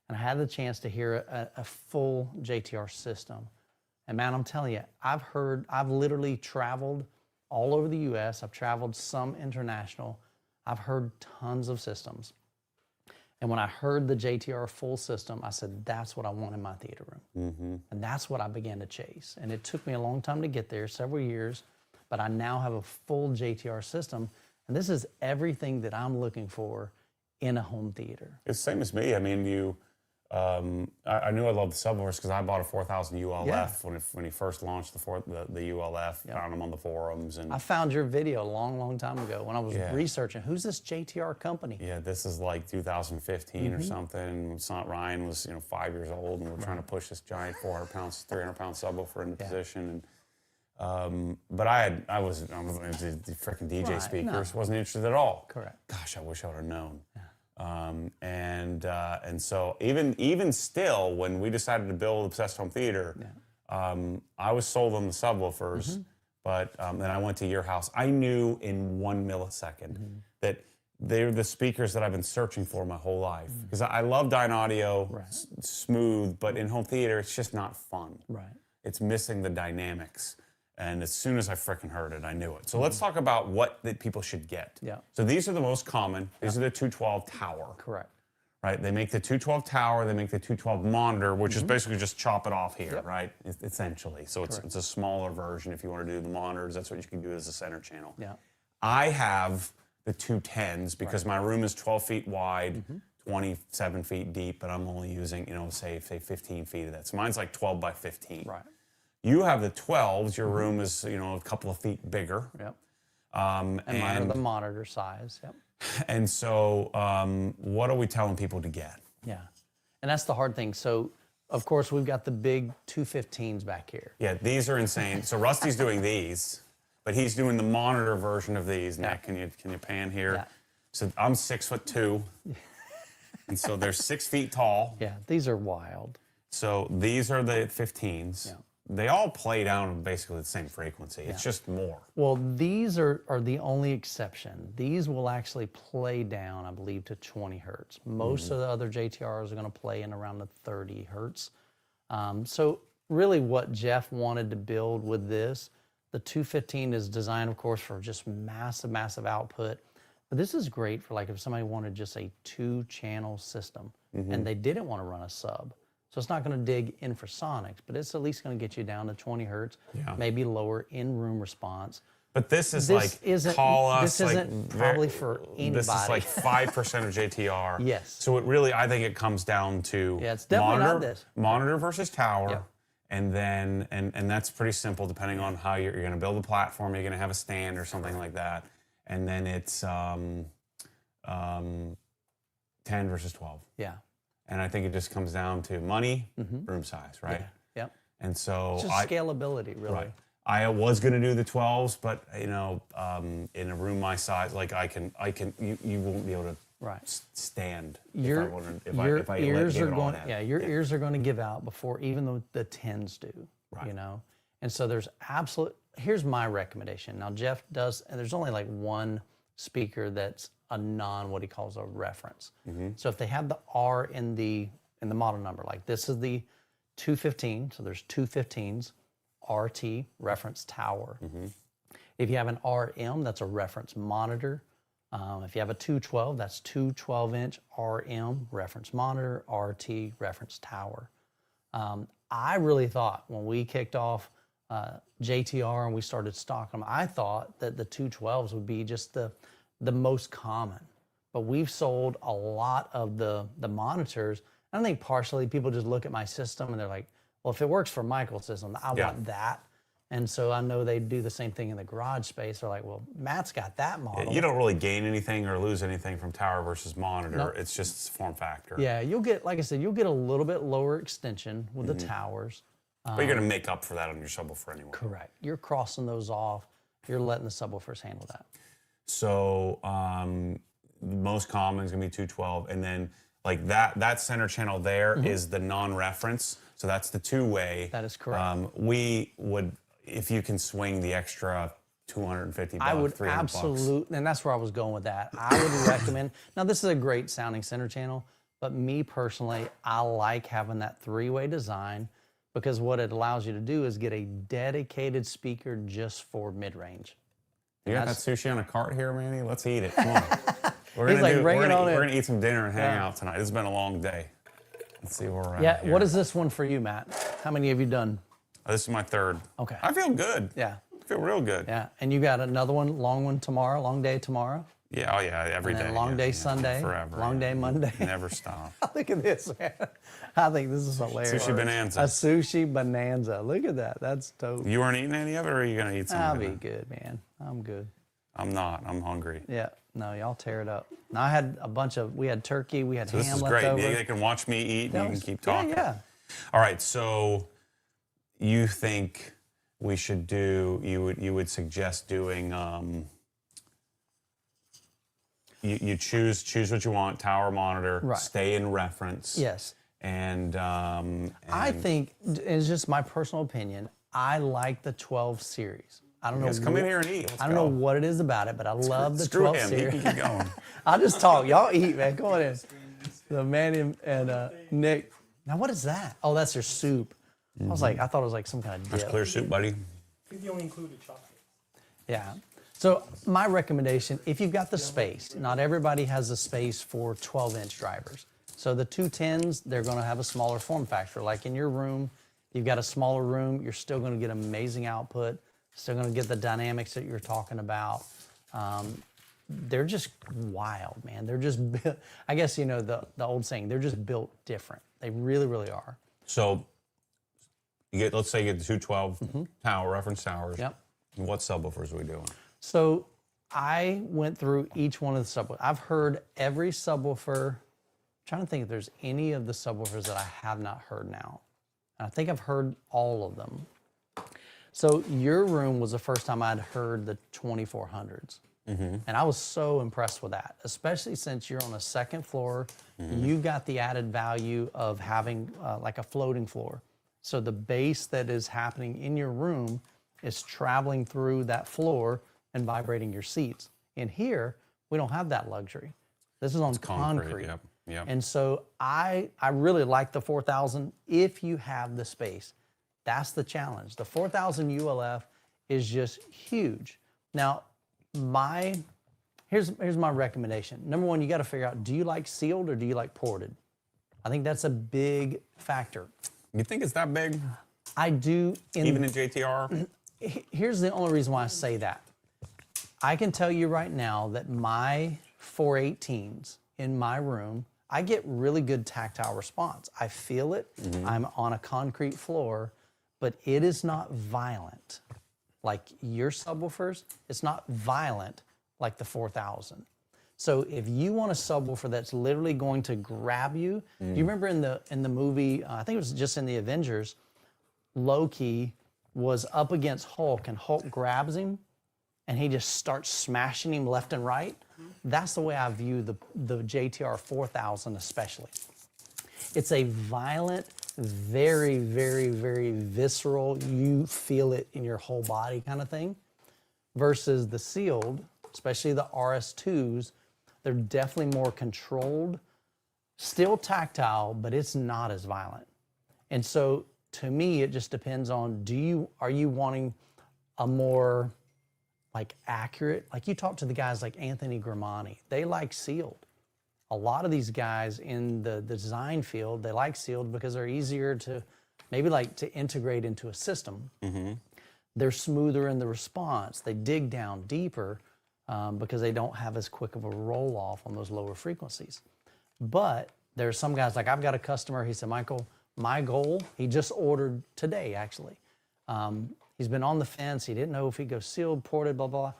[SPEAKER 2] And I had the chance to hear a full JTR system. And man, I'm telling you, I've literally traveled all over the US. I've traveled some international. I've heard tons of systems. And when I heard the JTR full system, I said, that's what I want in my theater room. And that's what I began to chase. And it took me a long time to get there, several years, but I now have a full JTR system. And this is everything that I'm looking for in a home theater.
[SPEAKER 1] It's the same as me. I mean, I knew I loved the subwoofers because I bought a 4000 ULF when he first launched the ULF. Found them on the forums, and
[SPEAKER 2] I found your video a long, long time ago when I was researching who's this JTR company.
[SPEAKER 1] Yeah, this is like 2015 or something. Ryan was 5 years old, and we're trying to push this giant 400-pound, 300-pound subwoofer into position. And but I was the freaking DJ speakers. Wasn't interested at all.
[SPEAKER 2] Correct.
[SPEAKER 1] Gosh, I wish I would have known. And so even still, when we decided to build Obsessed Home Theater, I was sold on the subwoofers, but then I went to your house. I knew in 1 millisecond that they're the speakers that I've been searching for my whole life. Because I love Dyne Audio, smooth, but in home theater, it's just not fun.
[SPEAKER 2] Right.
[SPEAKER 1] It's missing the dynamics. And as soon as I freaking heard it, I knew it. So let's talk about what that people should get.
[SPEAKER 2] Yeah.
[SPEAKER 1] So these are the most common. These are the 212 tower.
[SPEAKER 2] Correct.
[SPEAKER 1] Right. They make the 212 tower. They make the 212 monitor, which is basically just chop it off here, right? Essentially. So it's a smaller version. If you want to do the monitors, that's what you can do as a center channel.
[SPEAKER 2] Yeah.
[SPEAKER 1] I have the 210s because my room is 12 feet wide, 27 feet deep, but I'm only using, say 15 feet of that. So mine's like 12 by 15.
[SPEAKER 2] Right.
[SPEAKER 1] You have the 12s. Your room is, a couple of feet bigger.
[SPEAKER 2] Yep. And mine are the monitor size. Yep.
[SPEAKER 1] And so what are we telling people to get?
[SPEAKER 2] Yeah. And that's the hard thing. So, of course, we've got the big 215s back here.
[SPEAKER 1] Yeah, these are insane. So Rusty's doing these, but he's doing the monitor version of these. Nick, can you pan here?
[SPEAKER 2] Yeah.
[SPEAKER 1] So I'm 6'2", and so they're 6 feet tall.
[SPEAKER 2] Yeah, these are wild.
[SPEAKER 1] So these are the 15s.
[SPEAKER 2] Yeah.
[SPEAKER 1] they all play down basically the same frequency. It's just more.
[SPEAKER 2] Well, these are the only exception. These will actually play down, I believe, to 20 hertz. Most of the other JTRs are going to play in around the 30 hertz. So really what Jeff wanted to build with this, the 215 is designed, of course, for just massive output. But this is great for like if somebody wanted just a 2-channel system and they didn't want to run a sub. So it's not going to dig infrasonics, but it's at least going to get you down to 20 hertz, maybe lower in-room response.
[SPEAKER 1] But this is
[SPEAKER 2] This
[SPEAKER 1] like,
[SPEAKER 2] isn't-
[SPEAKER 1] call us.
[SPEAKER 2] this isn't probably for anybody.
[SPEAKER 1] This is like 5% of JTR.
[SPEAKER 2] Yes.
[SPEAKER 1] So it really, I think it comes down to
[SPEAKER 2] It's definitely not this.
[SPEAKER 1] Monitor versus tower.
[SPEAKER 2] Yeah.
[SPEAKER 1] And then, and that's pretty simple depending on how you're going to build a platform. You're going to have a stand or something like that. And then it's 10 versus 12.
[SPEAKER 2] Yeah.
[SPEAKER 1] And I think it just comes down to money, room size, right?
[SPEAKER 2] Yeah. Yep.
[SPEAKER 1] And so
[SPEAKER 2] It's just scalability, really.
[SPEAKER 1] Right. I was going to do the 12s, but in a room my size, like you won't be able to stand.
[SPEAKER 2] Your
[SPEAKER 1] if I
[SPEAKER 2] ears
[SPEAKER 1] gave
[SPEAKER 2] are
[SPEAKER 1] it all
[SPEAKER 2] going.
[SPEAKER 1] in.
[SPEAKER 2] Yeah, your ears are going to give out before even the 10s do.
[SPEAKER 1] Right.
[SPEAKER 2] You know, and so there's absolute. Here's my recommendation. Now Jeff does, and there's only like one speaker that's a what he calls a reference. So if they have the R in the model number, like this is the 215, so there's 215s, RT, reference tower. If you have an RM, that's a reference monitor. If you have a 212, that's 212-inch RM, reference monitor, RT, reference tower. I really thought when we kicked off JTR and we started stocking them, I thought that the 212s would be just the most common. But we've sold a lot of the monitors. I think partially people just look at my system and they're like, well, if it works for Michael's system, I want that. And so I know they do the same thing in the garage space. They're like, well, Matt's got that model.
[SPEAKER 1] You don't really gain anything or lose anything from tower versus monitor. Nope. It's just form factor.
[SPEAKER 2] Yeah, you'll get, like I said, you'll get a little bit lower extension with the towers.
[SPEAKER 1] But you're going to make up for that on your subwoofer anyway.
[SPEAKER 2] Correct. You're crossing those off. You're letting the subwoofers handle that.
[SPEAKER 1] So most common is going to be 212. And then like that center channel there is the non-reference. So that's the two-way.
[SPEAKER 2] That is correct.
[SPEAKER 1] We would, if you can swing the extra $250,
[SPEAKER 2] I would
[SPEAKER 1] $300.
[SPEAKER 2] absolutely, and that's where I was going with that. I would recommend, now this is a great sounding center channel, but me personally, I like having that 3-way design because what it allows you to do is get a dedicated speaker just for mid-range.
[SPEAKER 1] You got that sushi on a cart here, Manny? Let's eat it. Come on. We're gonna eat some dinner and hang out tonight. It's been a long day. Let's see where we're at.
[SPEAKER 2] Yeah,
[SPEAKER 1] here.
[SPEAKER 2] what is this one for you, Matt? How many have you done?
[SPEAKER 1] This is my third.
[SPEAKER 2] Okay.
[SPEAKER 1] I feel good.
[SPEAKER 2] Yeah.
[SPEAKER 1] I feel real good.
[SPEAKER 2] Yeah, and you got another one tomorrow, long day tomorrow.
[SPEAKER 1] Yeah, oh yeah, every day.
[SPEAKER 2] Long day Sunday,
[SPEAKER 1] forever.
[SPEAKER 2] long day Monday.
[SPEAKER 1] Never stop.
[SPEAKER 2] Look at this, man. I think this is hilarious.
[SPEAKER 1] Sushi bonanza.
[SPEAKER 2] A sushi bonanza. Look at that. That's dope.
[SPEAKER 1] You weren't eating any of it, or are you gonna eat some?
[SPEAKER 2] I'll be good, man. I'm good.
[SPEAKER 1] I'm not. I'm hungry.
[SPEAKER 2] Yeah. No, y'all tear it up. Now I had we had turkey, we had ham
[SPEAKER 1] This is
[SPEAKER 2] left
[SPEAKER 1] great.
[SPEAKER 2] over.
[SPEAKER 1] They can watch me eat and you can keep talking.
[SPEAKER 2] Yeah.
[SPEAKER 1] All right. So you think we should do? You would suggest doing? You choose what you want. Tower monitor.
[SPEAKER 2] Right.
[SPEAKER 1] Stay in reference.
[SPEAKER 2] Yes.
[SPEAKER 1] And
[SPEAKER 2] I think it's just my personal opinion. I like the 12 series. I don't know.
[SPEAKER 1] Just come in here and eat. Let's
[SPEAKER 2] I don't know what it is about it, but I love the 12
[SPEAKER 1] him.
[SPEAKER 2] series.
[SPEAKER 1] He can keep going.
[SPEAKER 2] I'll just talk. Y'all eat, man. Come on in. The man and Nick. Now, what is that? Oh, that's your soup. I thought it was like some kind of dip.
[SPEAKER 1] That's clear soup, buddy.
[SPEAKER 5] You only included chocolate.
[SPEAKER 2] Yeah. So my recommendation, if you've got the space, not everybody has the space for 12-inch drivers. So the 210s, they're going to have a smaller form factor. Like in your room, you've got a smaller room, you're still going to get amazing output, still going to get the dynamics that you're talking about. They're just wild, man. They're just, I guess, you know, the old saying, they're just built different. They really, really are.
[SPEAKER 1] So let's say you get the 212 tower, reference towers.
[SPEAKER 2] Yep.
[SPEAKER 1] What subwoofers are we doing?
[SPEAKER 2] So I went through each one of the subwoofers. I've heard every subwoofer. I'm trying to think if there's any of the subwoofers that I have not heard now. And I think I've heard all of them. So your room was the first time I'd heard the 2400s. And I was so impressed with that, especially since you're on a second floor. You've got the added value of having like a floating floor. So the bass that is happening in your room is traveling through that floor and vibrating your seats. In here, we don't have that luxury. This is on concrete.
[SPEAKER 1] Yep.
[SPEAKER 2] And so I really like the 4000 if you have the space. That's the challenge. The 4000 ULF is just huge. Now, here's my recommendation. Number one, you got to figure out, do you like sealed or do you like ported? I think that's a big factor.
[SPEAKER 1] You think it's that big?
[SPEAKER 2] I do.
[SPEAKER 1] Even in JTR?
[SPEAKER 2] Here's the only reason why I say that. I can tell you right now that my 418s in my room, I get really good tactile response. I feel it. I'm on a concrete floor, but it is not violent. Like your subwoofers, it's not violent like the 4000. So if you want a subwoofer that's literally going to grab you, do you remember in the movie, I think it was just in the Avengers, Loki was up against Hulk and Hulk grabs him and he just starts smashing him left and right? That's the way I view the JTR 4000 especially. It's a violent, very, very, very visceral, you feel it in your whole body kind of thing, versus the sealed, especially the RS2s, they're definitely more controlled, still tactile, but it's not as violent. And so to me, it just depends on, are you wanting a more like accurate, like you talk to the guys like Anthony Gramani, they like sealed. A lot of these guys in the design field, they like sealed because they're easier to maybe like to integrate into a system. They're smoother in the response. They dig down deeper because they don't have as quick of a roll off on those lower frequencies. But there's some guys, like I've got a customer, he said, Michael, my goal, he just ordered today actually. He's been on the fence. He didn't know if he'd go sealed, ported, blah, blah.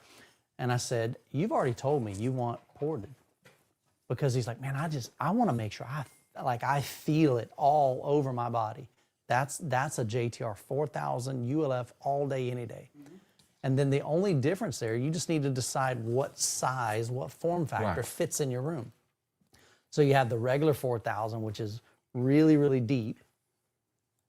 [SPEAKER 2] And I said, you've already told me you want ported. Because he's like, man, I want to make sure I feel it all over my body. That's a JTR 4000 ULF all day, any day. And then the only difference there, you just need to decide what size, what form factor fits in your room. So you have the regular 4000, which is really, really deep.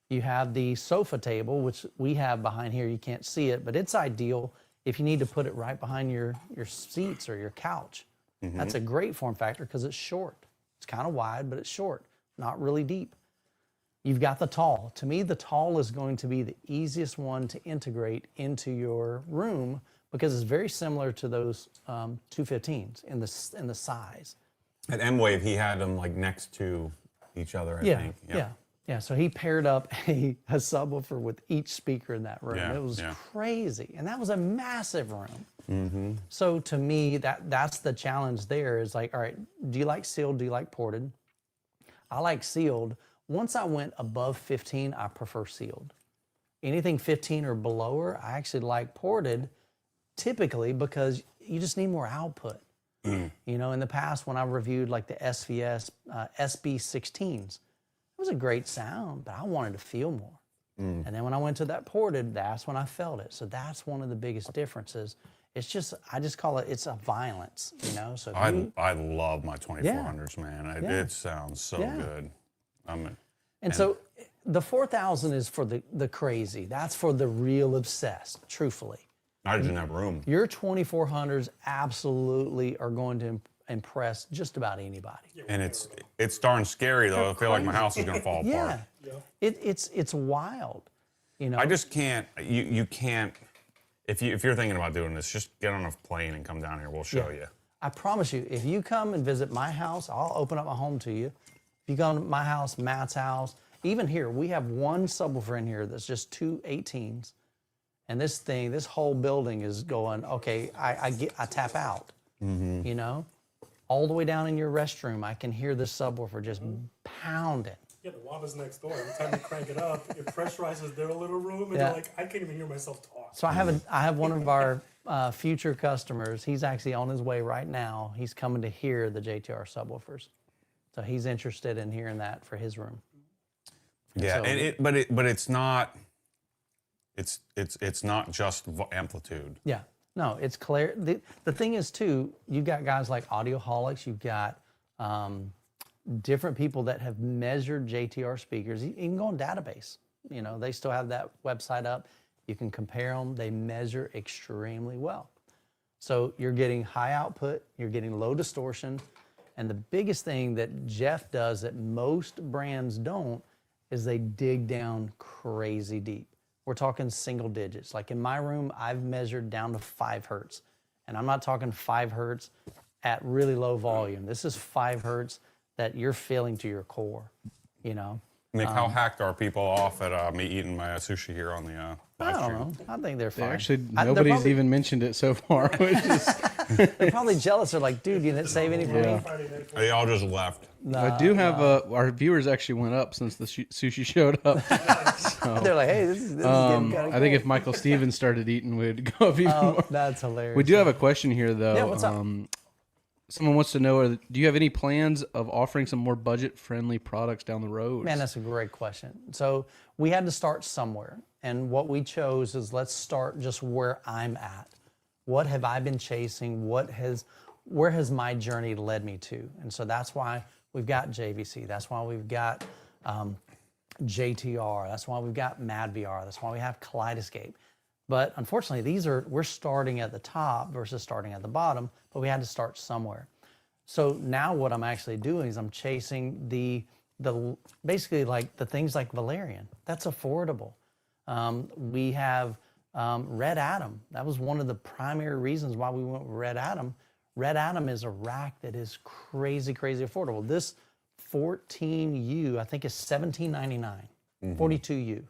[SPEAKER 2] You have the sofa table, which we have behind here. You can't see it, but it's ideal if you need to put it right behind your seats or your couch. That's a great form factor because it's short. It's kind of wide, but it's short, not really deep. You've got the tall. To me, the tall is going to be the easiest one to integrate into your room because it's very similar to those 215s in the size.
[SPEAKER 1] At M-Wave, he had them like next to each other, I think.
[SPEAKER 2] Yeah, so he paired up a subwoofer with each speaker in that room. It was crazy. And that was a massive room. So to me, that's the challenge there is like, all right, do you like sealed? Do you like ported? I like sealed. Once I went above 15, I prefer sealed. Anything 15 or below, I actually like ported typically because you just need more output. You know, in the past when I reviewed like the SVS SB16s, it was a great sound, but I wanted to feel more. And then when I went to that ported, that's when I felt it. So that's one of the biggest differences. It's just, I just call it, it's a violence, you know? So
[SPEAKER 1] I love my 2400s, man. It sounds so good.
[SPEAKER 2] So the 4000 is for the crazy. That's for the real obsessed, truthfully.
[SPEAKER 1] I didn't have room.
[SPEAKER 2] Your 2400s absolutely are going to impress just about anybody.
[SPEAKER 1] And it's darn scary though. I feel like my house is gonna fall apart.
[SPEAKER 2] It's wild. You know.
[SPEAKER 1] I just can't. You can't. If you're thinking about doing this, just get on a plane and come down here. We'll show you.
[SPEAKER 2] I promise you, if you come and visit my house, I'll open up my home to you. If you come to my house, Matt's house, even here, we have one subwoofer in here that's just two 18s. And this whole building is going, okay, I tap out, you know? All the way down in your restroom, I can hear the subwoofer just pounding.
[SPEAKER 5] Yeah, the lava's next door. Every time you crank it up, it pressurizes their little room, and they're like, I can't even hear myself talk.
[SPEAKER 2] So I have one of our future customers. He's actually on his way right now. He's coming to hear the JTR subwoofers. So he's interested in hearing that for his room.
[SPEAKER 1] Yeah, so, but it's not. It's not just amplitude.
[SPEAKER 2] Yeah, no, it's clear. The thing is too, you've got guys like Audioholics. You've got different people that have measured JTR speakers. You can go on database. You know, they still have that website up. You can compare them. They measure extremely well. So you're getting high output, you're getting low distortion, and the biggest thing that Jeff does that most brands don't is they dig down crazy deep. We're talking single digits. Like in my room, I've measured down to 5 hertz. And I'm not talking 5 hertz at really low volume. This is 5 hertz that you're feeling to your core, you know?
[SPEAKER 1] Nick, how hacked are people off at me eating my sushi here on the
[SPEAKER 2] I
[SPEAKER 1] live
[SPEAKER 2] don't
[SPEAKER 1] stream?
[SPEAKER 2] know. I think they're fine.
[SPEAKER 6] Actually,
[SPEAKER 2] They're
[SPEAKER 6] nobody's
[SPEAKER 2] probably-
[SPEAKER 6] even mentioned it so far, which is
[SPEAKER 2] They're probably jealous. They're like, dude, you didn't save any for me?
[SPEAKER 5] Friday night for
[SPEAKER 1] They all just left.
[SPEAKER 6] I do have our viewers actually went up since the sushi showed up.
[SPEAKER 2] They're like, hey, this is getting kind of
[SPEAKER 6] I think if Michael Stevens started eating, we'd go up even more.
[SPEAKER 2] That's hilarious.
[SPEAKER 6] We do have a question here, though.
[SPEAKER 2] Yeah, what's up?
[SPEAKER 6] Someone wants to know, do you have any plans of offering some more budget-friendly products down the road?
[SPEAKER 2] Man, that's a great question. So we had to start somewhere. And what we chose is let's start just where I'm at. What have I been chasing? Where has my journey led me to? And so that's why we've got JVC. That's why we've got JTR. That's why we've got MadVR. That's why we have Kaleidescape. But unfortunately, we're starting at the top versus starting at the bottom, but we had to start somewhere. So now what I'm actually doing is I'm chasing the basically like the things like Valerian. That's affordable. We have Red Atom. That was one of the primary reasons why we went with Red Atom. Red Atom is a rack that is crazy, crazy affordable. This 14U, I think, is $17.99. 42U.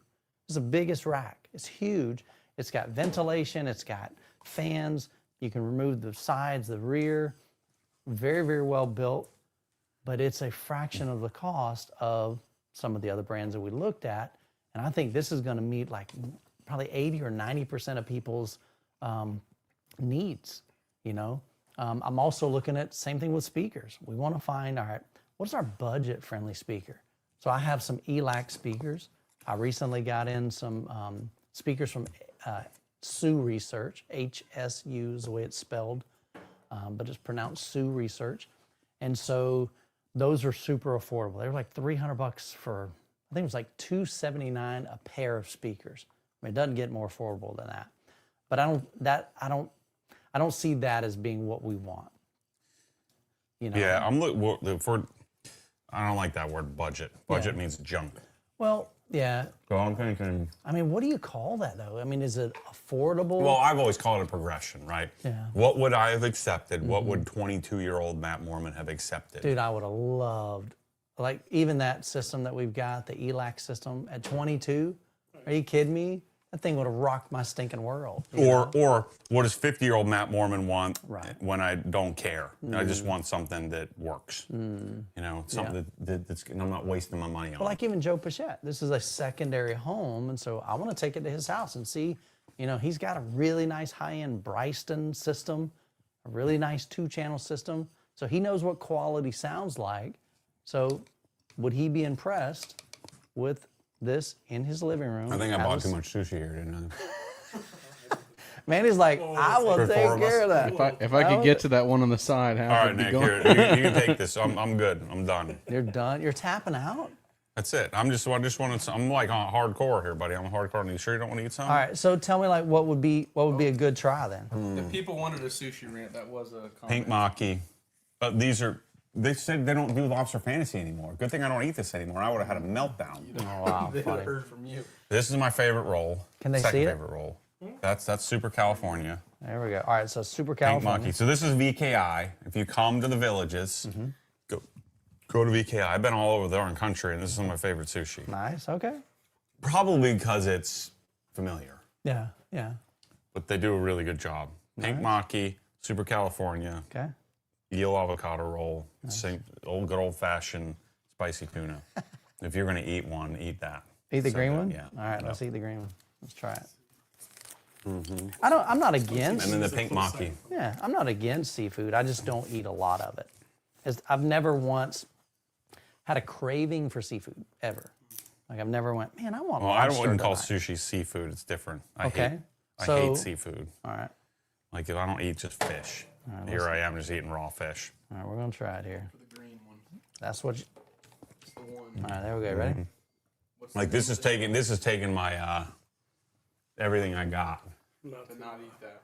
[SPEAKER 2] It's the biggest rack. It's huge. It's got ventilation. It's got fans. You can remove the sides, the rear. Very, very well built. But it's a fraction of the cost of some of the other brands that we looked at. And I think this is going to meet like probably 80 or 90% of people's needs, you know. I'm also looking at same thing with speakers. We want to find, all right, what's our budget-friendly speaker? So I have some ELAC speakers. I recently got in some speakers from Sioux Research. HSU is the way it's spelled, but it's pronounced Sioux Research. And so those are super affordable. They were like $300 for, I think it was like $279 a pair of speakers. I mean, it doesn't get more affordable than that. But I don't see that as being what we want. You know?
[SPEAKER 1] Yeah, I don't like that word budget. Budget means junk.
[SPEAKER 2] Well, yeah.
[SPEAKER 1] So I'm thinking.
[SPEAKER 2] I mean, what do you call that though? I mean, is it affordable?
[SPEAKER 1] Well, I've always called it a progression, right?
[SPEAKER 2] Yeah.
[SPEAKER 1] What would I have accepted? What would 22-year-old Matt Mormon have accepted?
[SPEAKER 2] Dude, I would have loved, like, even that system that we've got, the ELAC system at 22. Are you kidding me? That thing would have rocked my stinking world.
[SPEAKER 1] Or what does 50-year-old Matt Mormon want when I don't care? I just
[SPEAKER 2] Mm.
[SPEAKER 1] want something that works. You know, something that's and I'm not wasting my money on.
[SPEAKER 2] Well, like even Joe Pichette, this is a secondary home, and so I want to take it to his house and see, you know, he's got a really nice high-end Bryston system, a really nice 2-channel system, so he knows what quality sounds like. So would he be impressed with this in his living room?
[SPEAKER 1] I think I bought too much sushi here, didn't I?
[SPEAKER 2] Manny's like, I will
[SPEAKER 1] For
[SPEAKER 2] take
[SPEAKER 1] four of
[SPEAKER 2] care of
[SPEAKER 1] us.
[SPEAKER 2] that.
[SPEAKER 6] If I could get to that one on the side, how
[SPEAKER 1] All
[SPEAKER 6] would
[SPEAKER 1] right,
[SPEAKER 6] it be
[SPEAKER 1] Nick,
[SPEAKER 6] going?
[SPEAKER 1] here, you can take this. I'm good. I'm done.
[SPEAKER 2] You're done. You're tapping out.
[SPEAKER 1] That's it. I just wanted. I'm like on hardcore here, buddy. I'm hardcore. Are you sure you don't want to eat some?
[SPEAKER 2] All right. So tell me, like, what would be a good try then?
[SPEAKER 6] If people wanted a sushi rant, that was a comment.
[SPEAKER 1] Pink maki. But these are. They said they don't do lobster fantasy anymore. Good thing I don't eat this anymore. I would have had a meltdown.
[SPEAKER 2] Oh wow,
[SPEAKER 6] They
[SPEAKER 2] funny.
[SPEAKER 6] heard from you.
[SPEAKER 1] This is my favorite roll.
[SPEAKER 2] Can they
[SPEAKER 1] Second
[SPEAKER 2] see it?
[SPEAKER 1] favorite roll. That's Super California.
[SPEAKER 2] There we go. All right. So Super
[SPEAKER 1] Pink
[SPEAKER 2] California.
[SPEAKER 1] maki. So this is VKI. If you come to the villages, go to VKI. I've been all over the darn country, and this is my favorite sushi.
[SPEAKER 2] Nice. Okay.
[SPEAKER 1] Probably because it's familiar,
[SPEAKER 2] Yeah. Yeah.
[SPEAKER 1] but they do a really good job. Pink maki, Super California,
[SPEAKER 2] Okay.
[SPEAKER 1] eel avocado roll, same old good old fashioned spicy tuna. If you're gonna eat one, eat that.
[SPEAKER 2] Eat the
[SPEAKER 1] So
[SPEAKER 2] green
[SPEAKER 1] good,
[SPEAKER 2] one?
[SPEAKER 1] Yeah.
[SPEAKER 2] All right, let's eat the green one. Let's try it. I'm not against.
[SPEAKER 1] And then the pink maki.
[SPEAKER 2] Yeah, I'm not against seafood. I just don't eat a lot of it. I've never once had a craving for seafood ever. Like I've never went, man, I want
[SPEAKER 1] Well, I
[SPEAKER 2] lobster
[SPEAKER 1] wouldn't call
[SPEAKER 2] tonight."
[SPEAKER 1] sushi seafood. It's different. I
[SPEAKER 2] Okay.
[SPEAKER 1] hate seafood.
[SPEAKER 2] All right.
[SPEAKER 1] Like if I don't eat just fish. Here I am just eating raw fish.
[SPEAKER 2] All right, we're gonna try it here.
[SPEAKER 6] The green one.
[SPEAKER 2] That's what.
[SPEAKER 6] It's the one.
[SPEAKER 2] All right, there we go. Ready?
[SPEAKER 1] Like this is taking my everything I got.
[SPEAKER 6] To not eat that.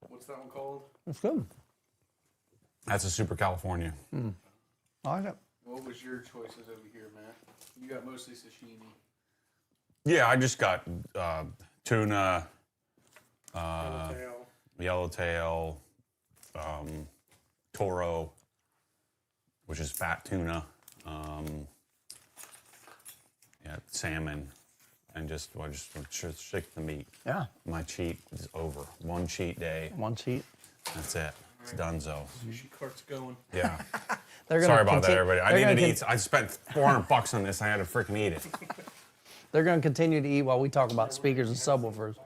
[SPEAKER 6] What's that one called?
[SPEAKER 2] It's good.
[SPEAKER 1] That's a Super California.
[SPEAKER 2] I like it.
[SPEAKER 6] What was your choices over here, Matt? You got mostly sashimi.
[SPEAKER 1] Yeah, I just got tuna,
[SPEAKER 5] Tail.
[SPEAKER 1] yellowtail, toro, which is fat tuna, salmon, and just stick the meat.
[SPEAKER 2] Yeah.
[SPEAKER 1] My cheat is over. One cheat day.
[SPEAKER 2] One cheat.
[SPEAKER 1] That's it. It's donezo.
[SPEAKER 6] Sushi cart's going.
[SPEAKER 1] Yeah.
[SPEAKER 2] They're gonna
[SPEAKER 1] Sorry about that, everybody. I
[SPEAKER 2] they're
[SPEAKER 1] needed to
[SPEAKER 2] gonna
[SPEAKER 1] eat. I spent $400 on this. I had to freaking eat it.
[SPEAKER 2] They're going to continue to eat while we talk about speakers and subwoofers.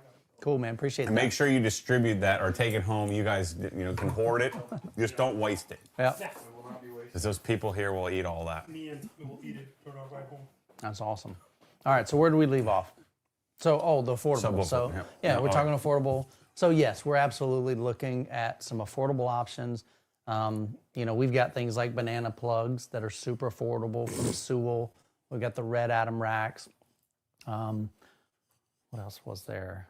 [SPEAKER 2] Cool, man. Appreciate
[SPEAKER 1] And
[SPEAKER 2] that.
[SPEAKER 1] make sure you distribute that or take it home. You guys, can hoard it. Just don't waste it,
[SPEAKER 2] Yeah,
[SPEAKER 1] because those people here will eat all that.
[SPEAKER 5] Me and we will eat it on our ride home.
[SPEAKER 2] that's awesome. All right, so where do we leave off? So, the affordable.
[SPEAKER 1] Subwoofer,
[SPEAKER 2] So,
[SPEAKER 1] yeah.
[SPEAKER 2] we're
[SPEAKER 1] Oh,
[SPEAKER 2] talking affordable. So, yes, we're absolutely looking at some affordable options. We've got things like banana plugs that are super affordable from Sewell. We've got the Red Atom racks. What else was there?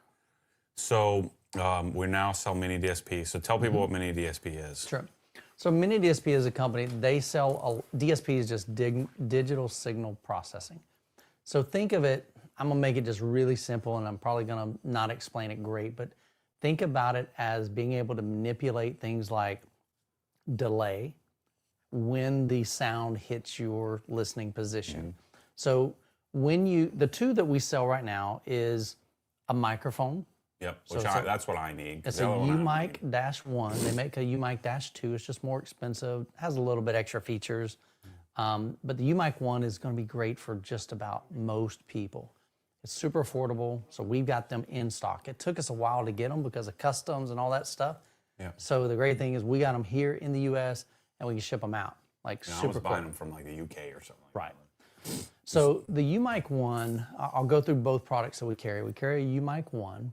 [SPEAKER 1] So we now sell mini DSP. So tell people what mini DSP is.
[SPEAKER 2] Sure. So Mini DSP is a company, they sell, DSP is just digital signal processing. So think of it, I'm gonna make it just really simple and I'm probably gonna not explain it great, but think about it as being able to manipulate things like delay when the sound hits your listening position. So the two that we sell right now is a microphone.
[SPEAKER 1] Yep. That's what I need.
[SPEAKER 2] It's a U-Mic-1. They make a U-Mic-2. It's just more expensive. Has a little bit extra features. But the U-Mic-1 is going to be great for just about most people. It's super affordable, so we've got them in stock. It took us a while to get them because of customs and all that stuff.
[SPEAKER 1] Yeah.
[SPEAKER 2] So the great thing is we got them here in the U.S. and we can ship them out.
[SPEAKER 1] I was buying them from like the UK or something.
[SPEAKER 2] Right. So the U-Mic-1, I'll go through both products that we carry. We carry a U-Mic-1.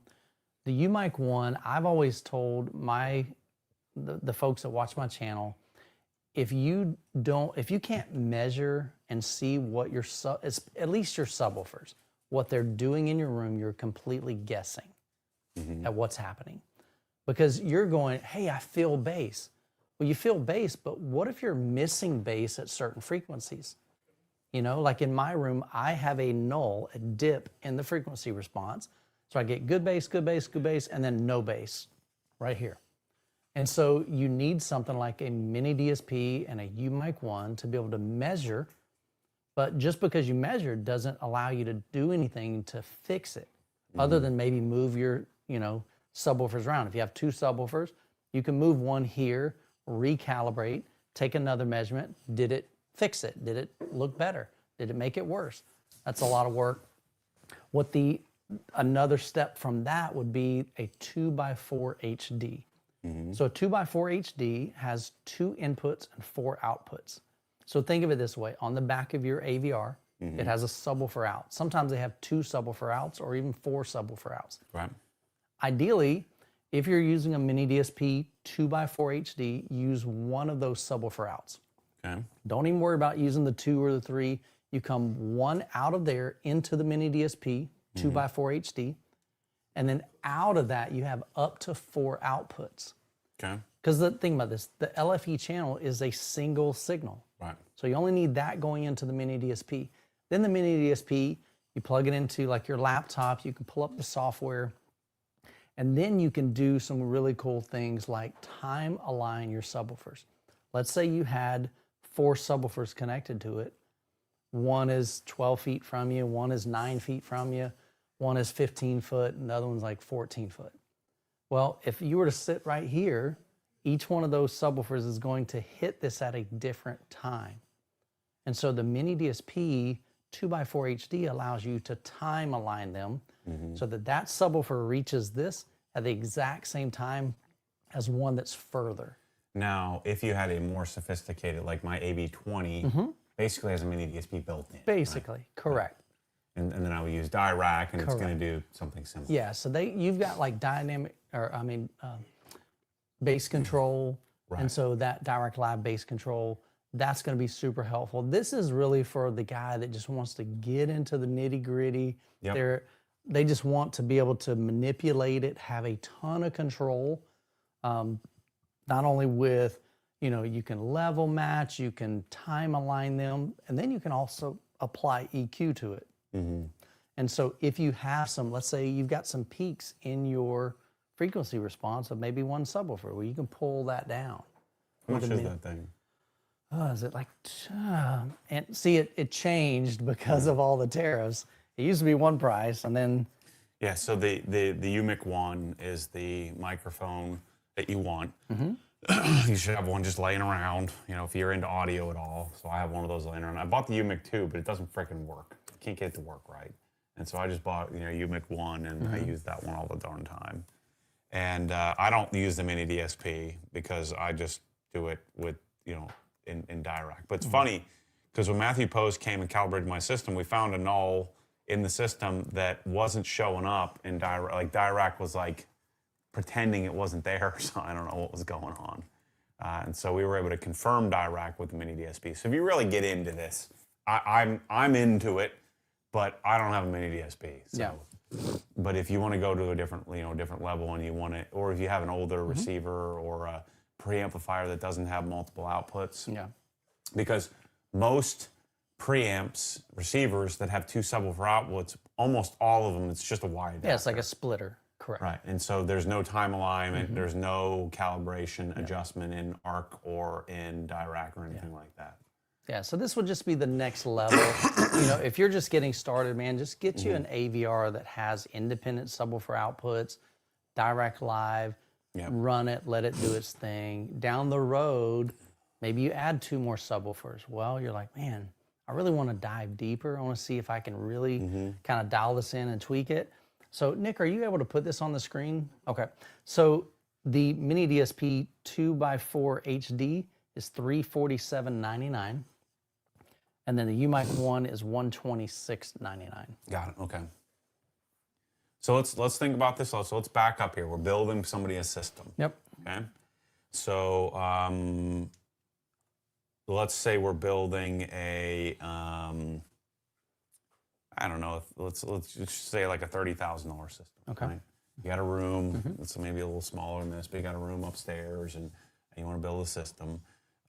[SPEAKER 2] The U-Mic-1, I've always told the folks that watch my channel, if you can't measure and see what at least your subwoofers, what they're doing in your room, you're completely guessing at what's happening. Because you're going, hey, I feel bass. Well, you feel bass, but what if you're missing bass at certain frequencies? Like in my room, I have a null, a dip in the frequency response. So I get good bass, good bass, good bass, and then no bass right here. And so you need something like a mini DSP and a U-Mic-1 to be able to measure, but just because you measure doesn't allow you to do anything to fix it, other than maybe move your, subwoofers around. If you have two subwoofers, you can move one here, recalibrate, take another measurement. Did it fix it? Did it look better? Did it make it worse? That's a lot of work. Another step from that would be a 2x4 HD. So a 2x4 HD has 2 inputs and 4 outputs. So think of it this way. On the back of your AVR, it has a subwoofer out. Sometimes they have 2 subwoofer outs or even 4 subwoofer outs.
[SPEAKER 1] Right.
[SPEAKER 2] Ideally, if you're using a mini DSP 2x4 HD, use one of those subwoofer outs.
[SPEAKER 1] Okay.
[SPEAKER 2] Don't even worry about using the 2 or the 3. You come one out of there into the mini DSP 2x4 HD, and then out of that you have up to 4 outputs.
[SPEAKER 1] Okay.
[SPEAKER 2] Because the thing about this, the LFE channel is a single signal.
[SPEAKER 1] Right.
[SPEAKER 2] So you only need that going into the mini DSP. Then the mini DSP, you plug it into like your laptop, you can pull up the software, and then you can do some really cool things like time align your subwoofers. Let's say you had 4 subwoofers connected to it. One is 12 feet from you, one is 9 feet from you, one is 15 foot, and the other one's like 14 foot. Well, if you were to sit right here, each one of those subwoofers is going to hit this at a different time. And so the mini DSP 2x4 HD allows you to time align them so that subwoofer reaches this at the exact same time as one that's further.
[SPEAKER 1] Now, if you had a more sophisticated, like my AB20, basically has a mini DSP built in.
[SPEAKER 2] Basically,
[SPEAKER 1] right?
[SPEAKER 2] correct.
[SPEAKER 1] And then I would use Dirac, and it's going to do something similar.
[SPEAKER 2] Yeah, so you've got like bass control, and so that Dirac Live bass control, that's going to be super helpful. This is really for the guy that just wants to get into the nitty gritty.
[SPEAKER 1] Yep.
[SPEAKER 2] They just want to be able to manipulate it, have a ton of control, not only with, you can level match, you can time align them, and then you can also apply EQ to it. And so if you have let's say you've got some peaks in your frequency response of maybe one subwoofer, well, you can pull that down.
[SPEAKER 1] How much is that thing?
[SPEAKER 2] Is it like, and see, it changed because of all the tariffs. It used to be one price, and then.
[SPEAKER 1] Yeah, so the UMIC 1 is the microphone that you want. You should have one just laying around, if you're into audio at all. So I have one of those laying around. I bought the UMIC 2, but it doesn't freaking work. I can't get it to work right. And so I just bought, UMIC 1, and I use that one all the darn time. And I don't use the mini DSP because I just do it with, in Dirac. But it's funny because when Matthew Post came and calibrated my system, we found a null in the system that wasn't showing up in Dirac. Like Dirac was like pretending it wasn't there, so I don't know what was going on. And so we were able to confirm Dirac with the mini DSP. So if you really get into this, I'm into it, but I don't have a mini DSP. So.
[SPEAKER 2] Yeah.
[SPEAKER 1] But if you want to go to a different, different level, and you want to, or if you have an older receiver or a preamplifier that doesn't have multiple outputs, because most preamps, receivers that have two subwoofer outputs, almost all of them, it's just a Y adapter.
[SPEAKER 2] Yeah, it's like a splitter, correct.
[SPEAKER 1] Right, and so there's no time alignment, there's no calibration adjustment in ARC or in Dirac or anything like that.
[SPEAKER 2] Yeah, so this would just be the next level. If you're just getting started, man, just get you an AVR that has independent subwoofer outputs, Dirac Live, run it, let it do its thing. Down the road, maybe you add 2 more subwoofers. Well, you're like, man, I really want to dive deeper. I want to see if I can really kind of dial this in and tweak it. So, Nick, are you able to put this on the screen? Okay. So the Mini DSP 2x4 HD is $347.99. And then the UMIC 1 is $126.99.
[SPEAKER 1] Got it. Okay. So let's think about this. So let's back up here. We're building somebody a system.
[SPEAKER 2] Yep.
[SPEAKER 1] Okay. So let's say we're building a I don't know. Let's just say like a $30,000 system.
[SPEAKER 2] Okay.
[SPEAKER 1] Right? You got a room. It's maybe a little smaller than this, but you got a room upstairs, and you want to build a system.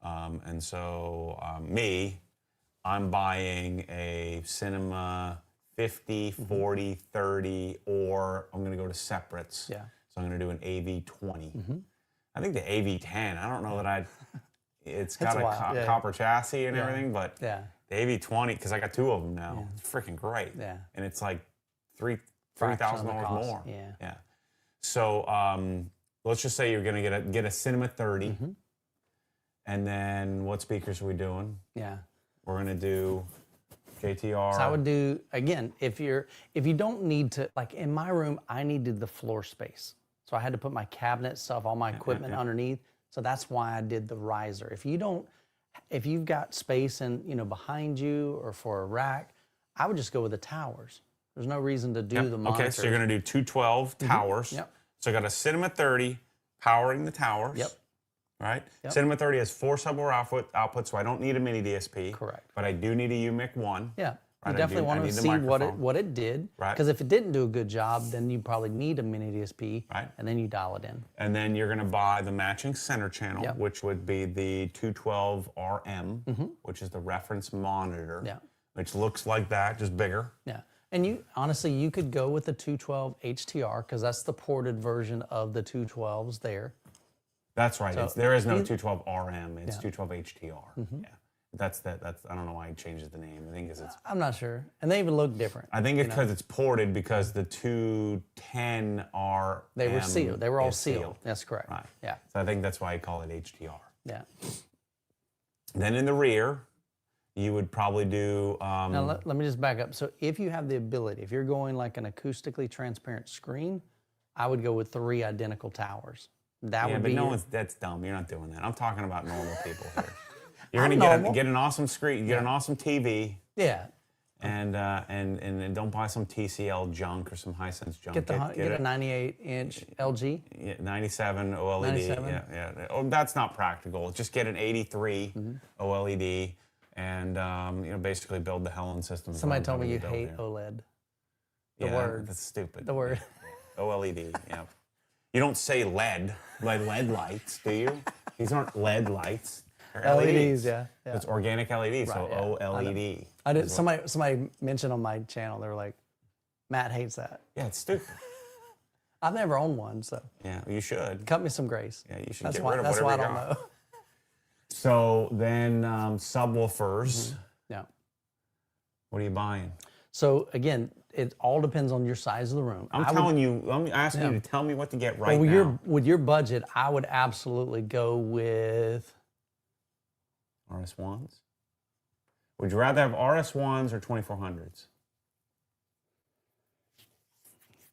[SPEAKER 1] And so I'm buying a Cinema 50, 40, 30, or I'm going to go to separates.
[SPEAKER 2] Yeah.
[SPEAKER 1] So I'm going to do an AV20. I think the AV10, I don't know that it's got a copper chassis and everything, but the AV20, because I got 2 of them now, it's freaking great.
[SPEAKER 2] Yeah.
[SPEAKER 1] And it's like $3,000 more.
[SPEAKER 2] Yeah.
[SPEAKER 1] So let's just say you're going to get a Cinema 30. And then what speakers are we doing?
[SPEAKER 2] Yeah.
[SPEAKER 1] We're going to do JTR.
[SPEAKER 2] So I would do, again, if you don't need to, like in my room, I needed the floor space. So I had to put my cabinet stuff, all my equipment underneath. So that's why I did the riser. If you've got space behind you or for a rack, I would just go with the towers. There's no reason to do the monitors.
[SPEAKER 1] Okay, so you're going to do 212 towers.
[SPEAKER 2] Yep.
[SPEAKER 1] So I got a Cinema 30 powering the towers.
[SPEAKER 2] Yep.
[SPEAKER 1] Right?
[SPEAKER 2] Yep.
[SPEAKER 1] Cinema 30 has 4 subwoofer outputs, so I don't need a mini DSP.
[SPEAKER 2] Correct.
[SPEAKER 1] But I do need a UMIC 1.
[SPEAKER 2] Yeah.
[SPEAKER 1] Right?
[SPEAKER 2] You definitely want to see what it did.
[SPEAKER 1] Right.
[SPEAKER 2] Because if it didn't do a good job, then you probably need a mini DSP.
[SPEAKER 1] Right.
[SPEAKER 2] And then you dial it in.
[SPEAKER 1] And then you're going to buy the matching center channel,
[SPEAKER 2] Yep.
[SPEAKER 1] which would be the 212 RM, which is the reference monitor, which looks like that, just bigger.
[SPEAKER 2] Yeah. And honestly, you could go with the 212 HTR because that's the ported version of the 212s there.
[SPEAKER 1] That's right. So there is no 212 RM. It's 212 HTR. Yeah. That's I don't know why it changes the name. I think it's.
[SPEAKER 2] I'm not sure. And they even look different.
[SPEAKER 1] I think it's because it's ported because the 210 RM.
[SPEAKER 2] They were sealed. They were all sealed. That's correct.
[SPEAKER 1] Right.
[SPEAKER 2] Yeah.
[SPEAKER 1] So I think that's why I call it HTR.
[SPEAKER 2] Yeah.
[SPEAKER 1] Then in the rear, you would probably do.
[SPEAKER 2] Now let me just back up. So if you have the ability, if you're going like an acoustically transparent screen, I would go with 3 identical towers. That would be.
[SPEAKER 1] That's dumb. You're not doing that. I'm talking about normal people here. You're going to get an awesome screen, get an awesome TV.
[SPEAKER 2] Yeah.
[SPEAKER 1] and don't buy some TCL junk or some Hisense junk.
[SPEAKER 2] Get a 98-inch LG.
[SPEAKER 1] Yeah, 97 OLED.
[SPEAKER 2] 97?
[SPEAKER 1] Yeah. Oh, that's not practical. Just get an 83 OLED and basically build the Helen system.
[SPEAKER 2] Somebody told me you hate OLED. The word.
[SPEAKER 1] That's stupid.
[SPEAKER 2] The word.
[SPEAKER 1] OLED. Yeah. You don't say LED, like LED lights, do you? These aren't LED lights. They're
[SPEAKER 2] LEDs, yeah.
[SPEAKER 1] It's organic LED, so
[SPEAKER 2] Right, yeah.
[SPEAKER 1] OLED.
[SPEAKER 2] I did. Somebody mentioned on my channel. They were like, "Matt hates that."
[SPEAKER 1] Yeah, it's stupid.
[SPEAKER 2] I've never owned one, so
[SPEAKER 1] Yeah, you should.
[SPEAKER 2] cut me some grace.
[SPEAKER 1] Yeah, you should
[SPEAKER 2] That's
[SPEAKER 1] get
[SPEAKER 2] why.
[SPEAKER 1] rid of
[SPEAKER 2] That's why I
[SPEAKER 1] whatever
[SPEAKER 2] don't
[SPEAKER 1] you got.
[SPEAKER 2] know.
[SPEAKER 1] So then subwoofers.
[SPEAKER 2] Yeah.
[SPEAKER 1] What are you buying?
[SPEAKER 2] So again, it all depends on your size of the room.
[SPEAKER 1] I'm asking you to tell me what to get right now.
[SPEAKER 2] With your budget, I would absolutely go with
[SPEAKER 1] RS1s? Would you rather have RS1s or 2400s?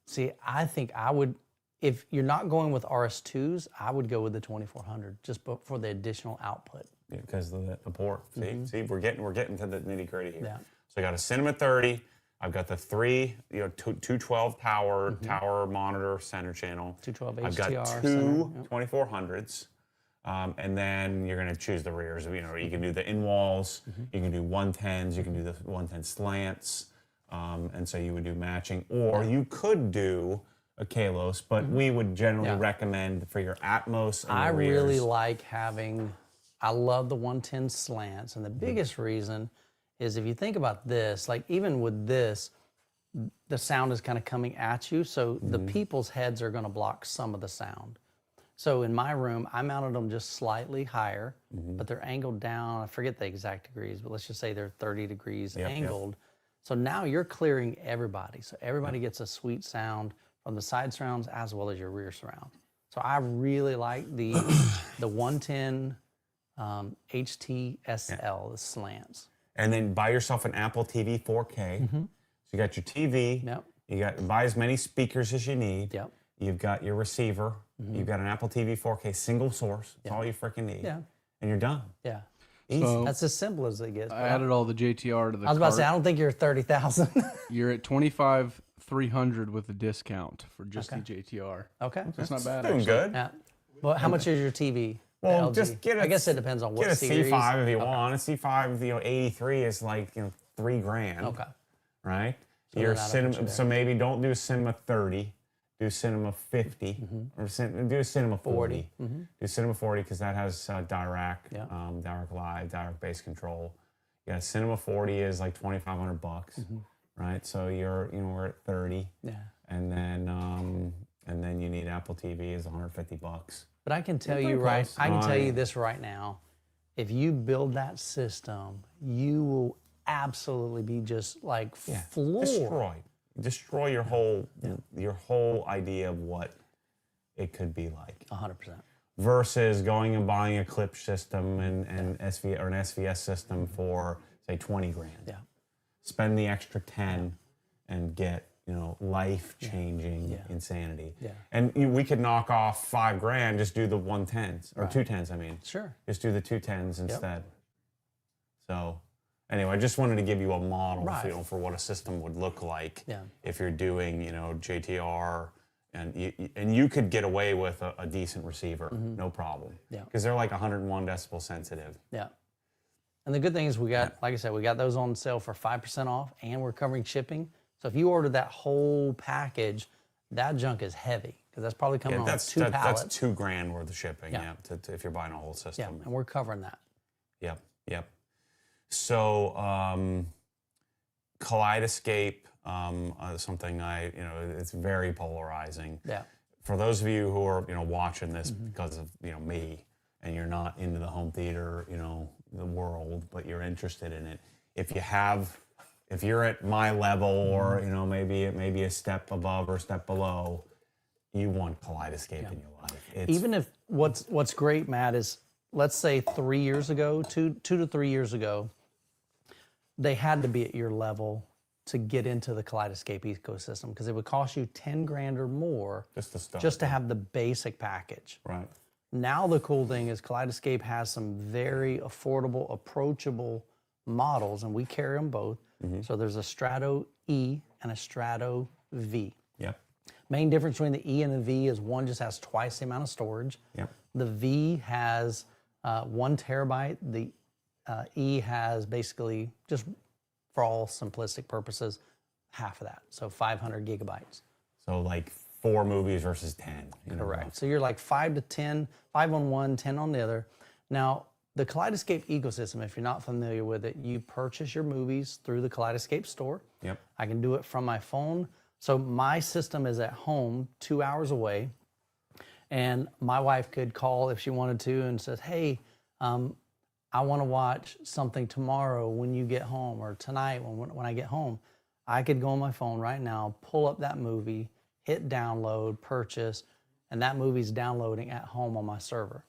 [SPEAKER 2] See, I think I would, if you're not going with RS2s, I would go with the 2400 just for the additional output.
[SPEAKER 1] Yeah, because of the port. See, we're getting to the nitty gritty here.
[SPEAKER 2] Yeah.
[SPEAKER 1] So I got a Cinema 30. I've got the 212 tower monitor center channel.
[SPEAKER 2] 212
[SPEAKER 1] I've got
[SPEAKER 2] HTR
[SPEAKER 1] two
[SPEAKER 2] center,
[SPEAKER 1] 2400s. And then you're going to choose the rears. You can do the in-walls, you can do 110s, you can do the 110 slants. And so you would do matching. Or you could do a Kalos, but we would generally recommend for your Atmos and
[SPEAKER 2] I
[SPEAKER 1] the rears.
[SPEAKER 2] really like I love the 110 slants. And the biggest reason is if you think about this, like even with this, the sound is kind of coming at you. So the people's heads are going to block some of the sound. So in my room, I mounted them just slightly higher, but they're angled down. I forget the exact degrees, but let's just say they're 30 degrees angled. So now you're clearing everybody. So everybody gets a sweet sound from the side surrounds as well as your rear surround. So I really like the 110 HTSL, the slants.
[SPEAKER 1] And then buy yourself an Apple TV 4K. So you got your TV.
[SPEAKER 2] Yep.
[SPEAKER 1] You buy as many speakers as you need.
[SPEAKER 2] Yep.
[SPEAKER 1] You've got your receiver. You've got an Apple TV 4K single source. That's all you freaking need.
[SPEAKER 2] Yeah.
[SPEAKER 1] And you're done.
[SPEAKER 2] Yeah.
[SPEAKER 1] Easy.
[SPEAKER 6] So
[SPEAKER 2] That's as simple as it gets.
[SPEAKER 6] I added all the JTR to the
[SPEAKER 2] I was about to
[SPEAKER 6] cart.
[SPEAKER 2] say, I don't think you're 30,000.
[SPEAKER 6] You're at 25,300 with a discount for just the JTR.
[SPEAKER 2] Okay.
[SPEAKER 6] That's not bad.
[SPEAKER 1] Doing
[SPEAKER 6] actually.
[SPEAKER 1] good.
[SPEAKER 2] Yeah. Well, how much is your TV? The
[SPEAKER 1] Well,
[SPEAKER 2] LG?
[SPEAKER 1] just get
[SPEAKER 2] I guess it depends on what
[SPEAKER 1] get a
[SPEAKER 2] series.
[SPEAKER 1] C5 if you want. A C5, 83 is like $3,000.
[SPEAKER 2] Okay.
[SPEAKER 1] Right.
[SPEAKER 2] So
[SPEAKER 1] Your
[SPEAKER 2] then that'll put
[SPEAKER 1] cinema.
[SPEAKER 2] you there.
[SPEAKER 1] So maybe don't do Cinema 30. Do Cinema 50 or do Cinema 40. Do Cinema 40 because that has direct, direct live, direct bass control. Yeah, Cinema 40 is like $2,500, right? So we're at 30.
[SPEAKER 2] Yeah.
[SPEAKER 1] And then you need Apple TV is $150.
[SPEAKER 2] But I can tell
[SPEAKER 1] Pretty
[SPEAKER 2] you
[SPEAKER 1] close.
[SPEAKER 2] I can tell you this right now. If you build that system, you will absolutely be just like floored.
[SPEAKER 1] Destroy your whole idea of what it could be like.
[SPEAKER 2] 100%.
[SPEAKER 1] Versus going and buying a clip system and an SVS system for say $20,000.
[SPEAKER 2] Yeah.
[SPEAKER 1] Spend the extra 10 and get life-changing insanity.
[SPEAKER 2] Yeah.
[SPEAKER 1] And we could knock off $5,000, just do the 110s or 210s. I mean,
[SPEAKER 2] Sure.
[SPEAKER 1] just do the 210s instead. So. Anyway, I just wanted to give you a model, for what a system would look like if you're doing, JTR, and you could get away with a decent receiver, no problem. Yeah. Because they're like 101 decibel sensitive.
[SPEAKER 2] Yeah. And the good thing is we got, like I said, we got those on sale for 5% off, and we're covering shipping. So if you order that whole package, that junk is heavy because that's probably coming on two pallets.
[SPEAKER 1] That's $2,000 worth of shipping. If you're buying a whole system.
[SPEAKER 2] Yeah, and we're covering that.
[SPEAKER 1] Yep. So, Kaleidescape, something it's very polarizing. Yeah. For those of you who are, watching this because of, me, and you're not into the home theater, the world, but you're interested in it. If you're at my level or, maybe a step above or a step below, you want Kaleidescape in your life.
[SPEAKER 2] Even if what's great, Matt, is let's say 3 years ago, two to 3 years ago, they had to be at your level to get into the Kaleidescape ecosystem because it would cost you $10,000 or more just to have the basic package.
[SPEAKER 1] Right.
[SPEAKER 2] Now the cool thing is Kaleidescape has some very affordable, approachable models, and we carry them both. So there's a Strato E and a Strato V.
[SPEAKER 1] Yep.
[SPEAKER 2] Main difference between the E and the V is one just has twice the amount of storage.
[SPEAKER 1] Yep.
[SPEAKER 2] The V has 1 terabyte. The E has basically, just for all simplistic purposes, half of that. So 500 gigabytes.
[SPEAKER 1] So like 4 movies versus 10.
[SPEAKER 2] Correct. So you're like 5 to 10, 5 on one, 10 on the other. Now, the Kaleidescape ecosystem, if you're not familiar with it, you purchase your movies through the Kaleidescape store.
[SPEAKER 1] Yep.
[SPEAKER 2] I can do it from my phone. So my system is at home 2 hours away. And my wife could call if she wanted to and says, hey, I want to watch something tomorrow when you get home, or tonight when I get home. I could go on my phone right now, pull up that movie, hit download, purchase, and that movie's downloading at home on my server.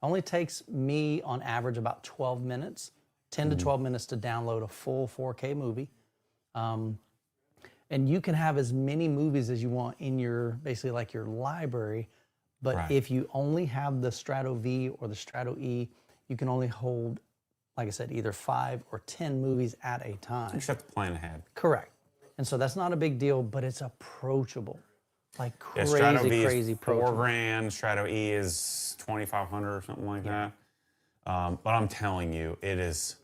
[SPEAKER 2] It only takes me on average about 12 minutes, 10 to 12 minutes to download a full 4K movie. And you can have as many movies as you want in your, basically like your library. But if you only have the Strato V or the Strato E, you can only hold, like I said, either 5 or 10 movies at a time.
[SPEAKER 1] You just have to plan ahead.
[SPEAKER 2] Correct. And so that's not a big deal, but it's approachable. Like
[SPEAKER 1] Yeah,
[SPEAKER 2] crazy,
[SPEAKER 1] Strato V
[SPEAKER 2] crazy
[SPEAKER 1] is
[SPEAKER 2] approachable.
[SPEAKER 1] $4,000. Strato E is 2,500 or something like that. But I'm telling you, it is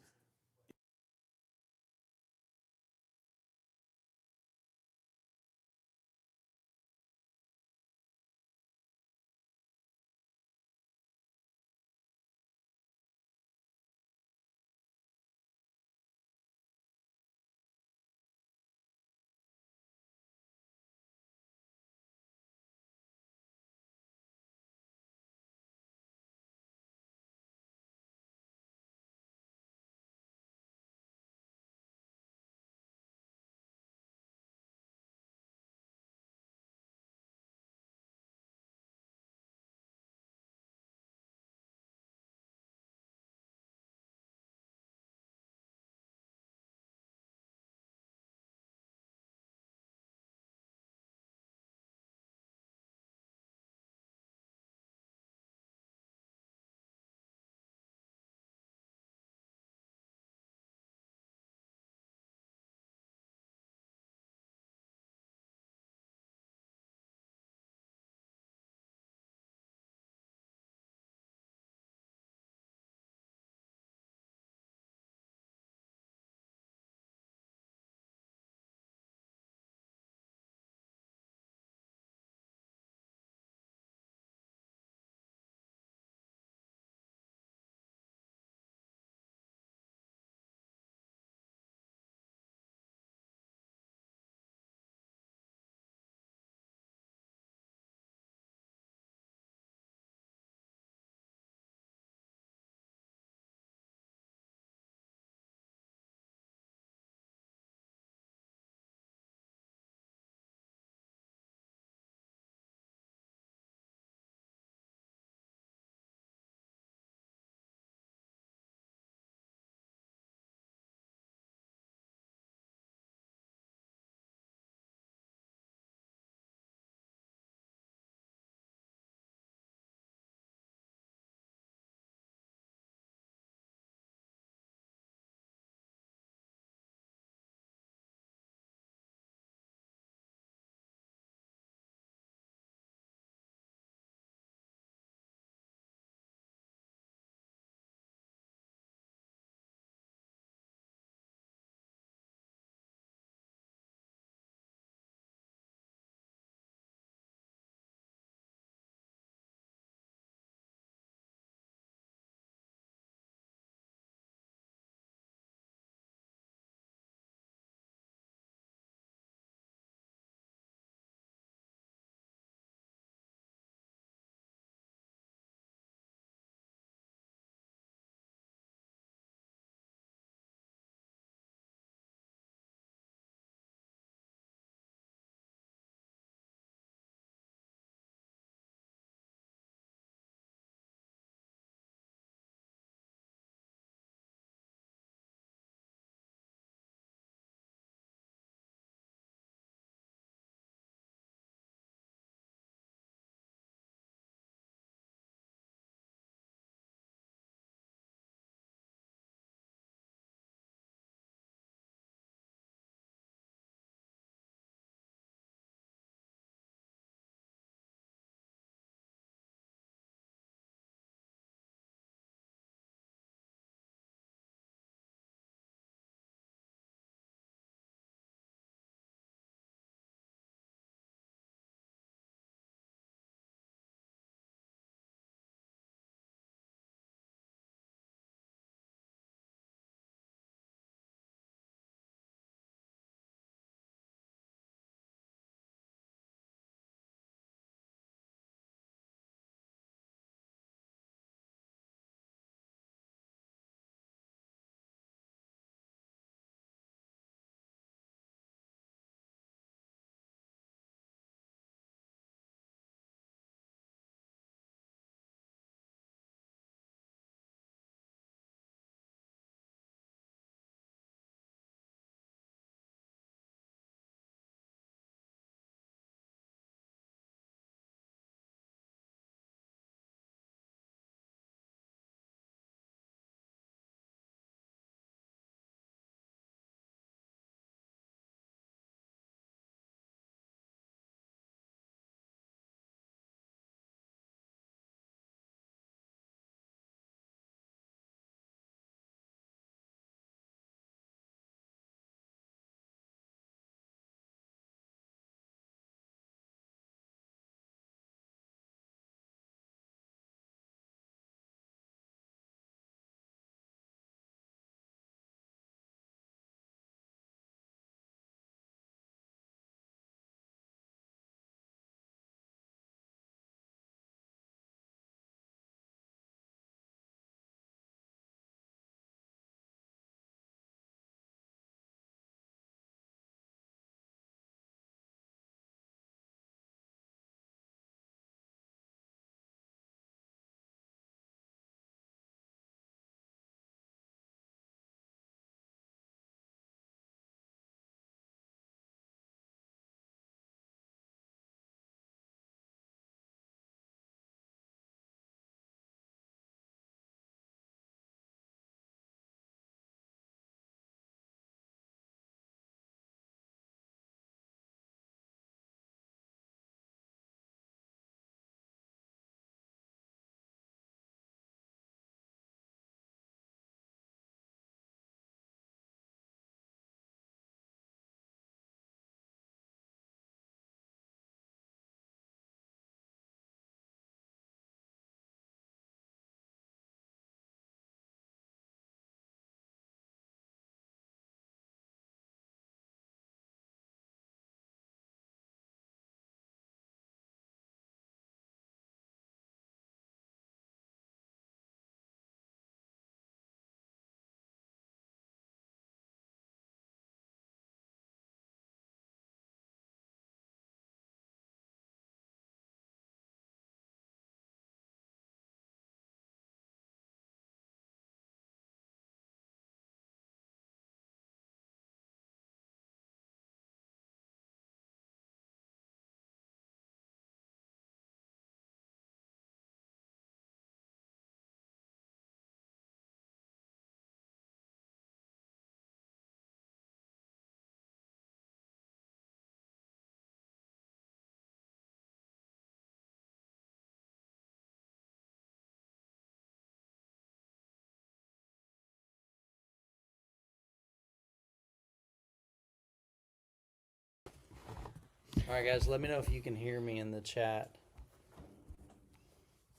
[SPEAKER 2] All right, guys, let me know if you can hear me in the chat.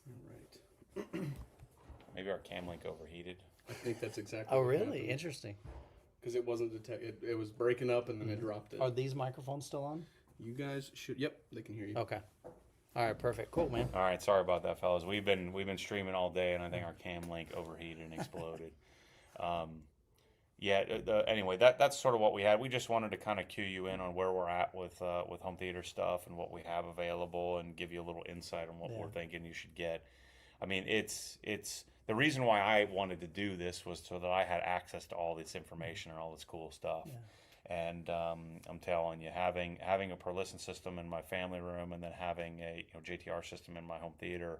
[SPEAKER 6] All right.
[SPEAKER 1] Maybe our cam link overheated.
[SPEAKER 6] I think that's exactly.
[SPEAKER 2] Oh, really? Interesting.
[SPEAKER 6] Because it wasn't detected. It was breaking up and then it dropped it.
[SPEAKER 2] Are these microphones still on?
[SPEAKER 6] You guys should. Yep, they can hear you.
[SPEAKER 2] Okay. All right, perfect. Cool, man.
[SPEAKER 1] All right, sorry about that, fellas. We've been streaming all day, and I think our cam link overheated and exploded. Anyway, that's sort of what we had. We just wanted to kind of cue you in on where we're at with home theater stuff and what we have available, and give you a little insight on what we're thinking you should get. I mean, it's the reason why I wanted to do this was so that I had access to all this information and all this cool stuff. Yeah. And I'm telling you, having a Perlisten system in my family room, and then having a JTR system in my home theater,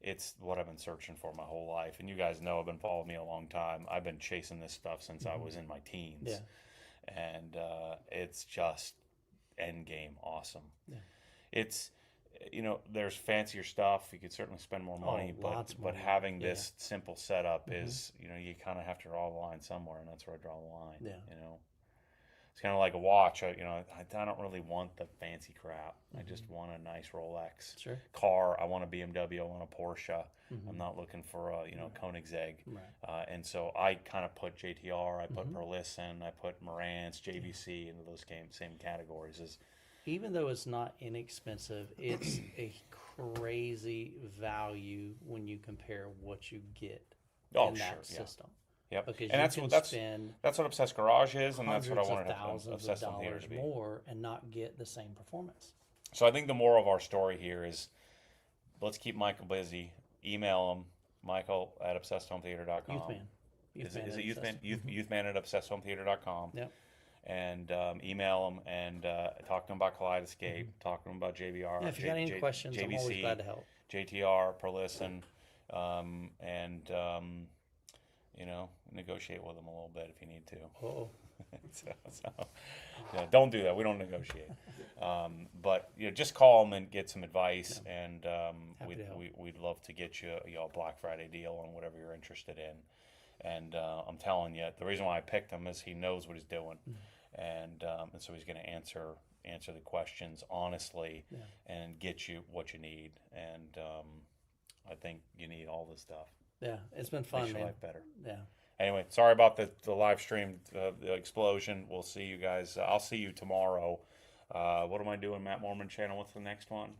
[SPEAKER 1] it's what I've been searching for my whole life. And you guys know, I've been following me a long time. I've been chasing this stuff since I was in my teens. Yeah. And it's just end game awesome. Yeah. It's, there's fancier stuff. You could certainly spend more money, but having this simple setup is, you kind of have to draw the line somewhere, and that's where I draw the line. Yeah. It's kind of like a watch. I don't really want the fancy crap. I just want a nice Rolex. Sure. Car, I want a BMW. I want a Porsche. I'm not looking for a Koenigsegg. Right. And so I kind of put JTR, I put Perlisten, I put Marantz, JVC into those same categories.
[SPEAKER 2] Even though it's not inexpensive, it's a crazy value when you compare what you get in that system. Yep. Because
[SPEAKER 1] and that's what Obsessed Garage is, and that's what I wanted
[SPEAKER 2] Obsessed Home Theater to be. More and not get the same performance.
[SPEAKER 1] So I think the moral of our story here is, let's keep Michael busy. Email him, Michael@obsessedhometheater.com.
[SPEAKER 2] Youthman.
[SPEAKER 1] Is it Youthman? Youthman@obsessedhometheater.com. Yep. And email him and talk to him about Kaleidescape, talk to him about JVR.
[SPEAKER 2] Yeah, if you got any questions, JVC, I'm always glad to help.
[SPEAKER 1] JTR, Perlisten, negotiate with them a little bit if you need to.
[SPEAKER 2] Oh.
[SPEAKER 1] Don't do that. We don't negotiate. But just call them and get some advice, and we'd love to get you a Black Friday deal on whatever you're interested in. And I'm telling you, the reason why I picked him is he knows what he's doing, and so he's going to answer the questions honestly and get you what you need. And I think you need all this stuff.
[SPEAKER 2] Yeah, it's been fun,
[SPEAKER 1] Makes your
[SPEAKER 2] man.
[SPEAKER 1] life better.
[SPEAKER 2] Yeah.
[SPEAKER 1] Anyway, sorry about the live stream, the explosion. We'll see you guys. I'll see you tomorrow. What am I doing? Matt Mormon channel. What's the next one?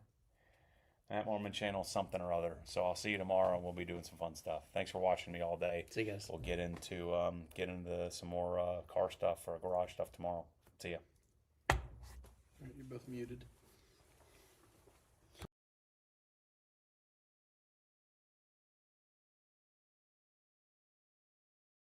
[SPEAKER 1] Matt Mormon channel, something or other. So I'll see you tomorrow, and we'll be doing some fun stuff. Thanks for watching me all day.
[SPEAKER 2] See you guys.
[SPEAKER 1] We'll get into some more car stuff or garage stuff tomorrow. See ya.
[SPEAKER 6] All right, you're both muted.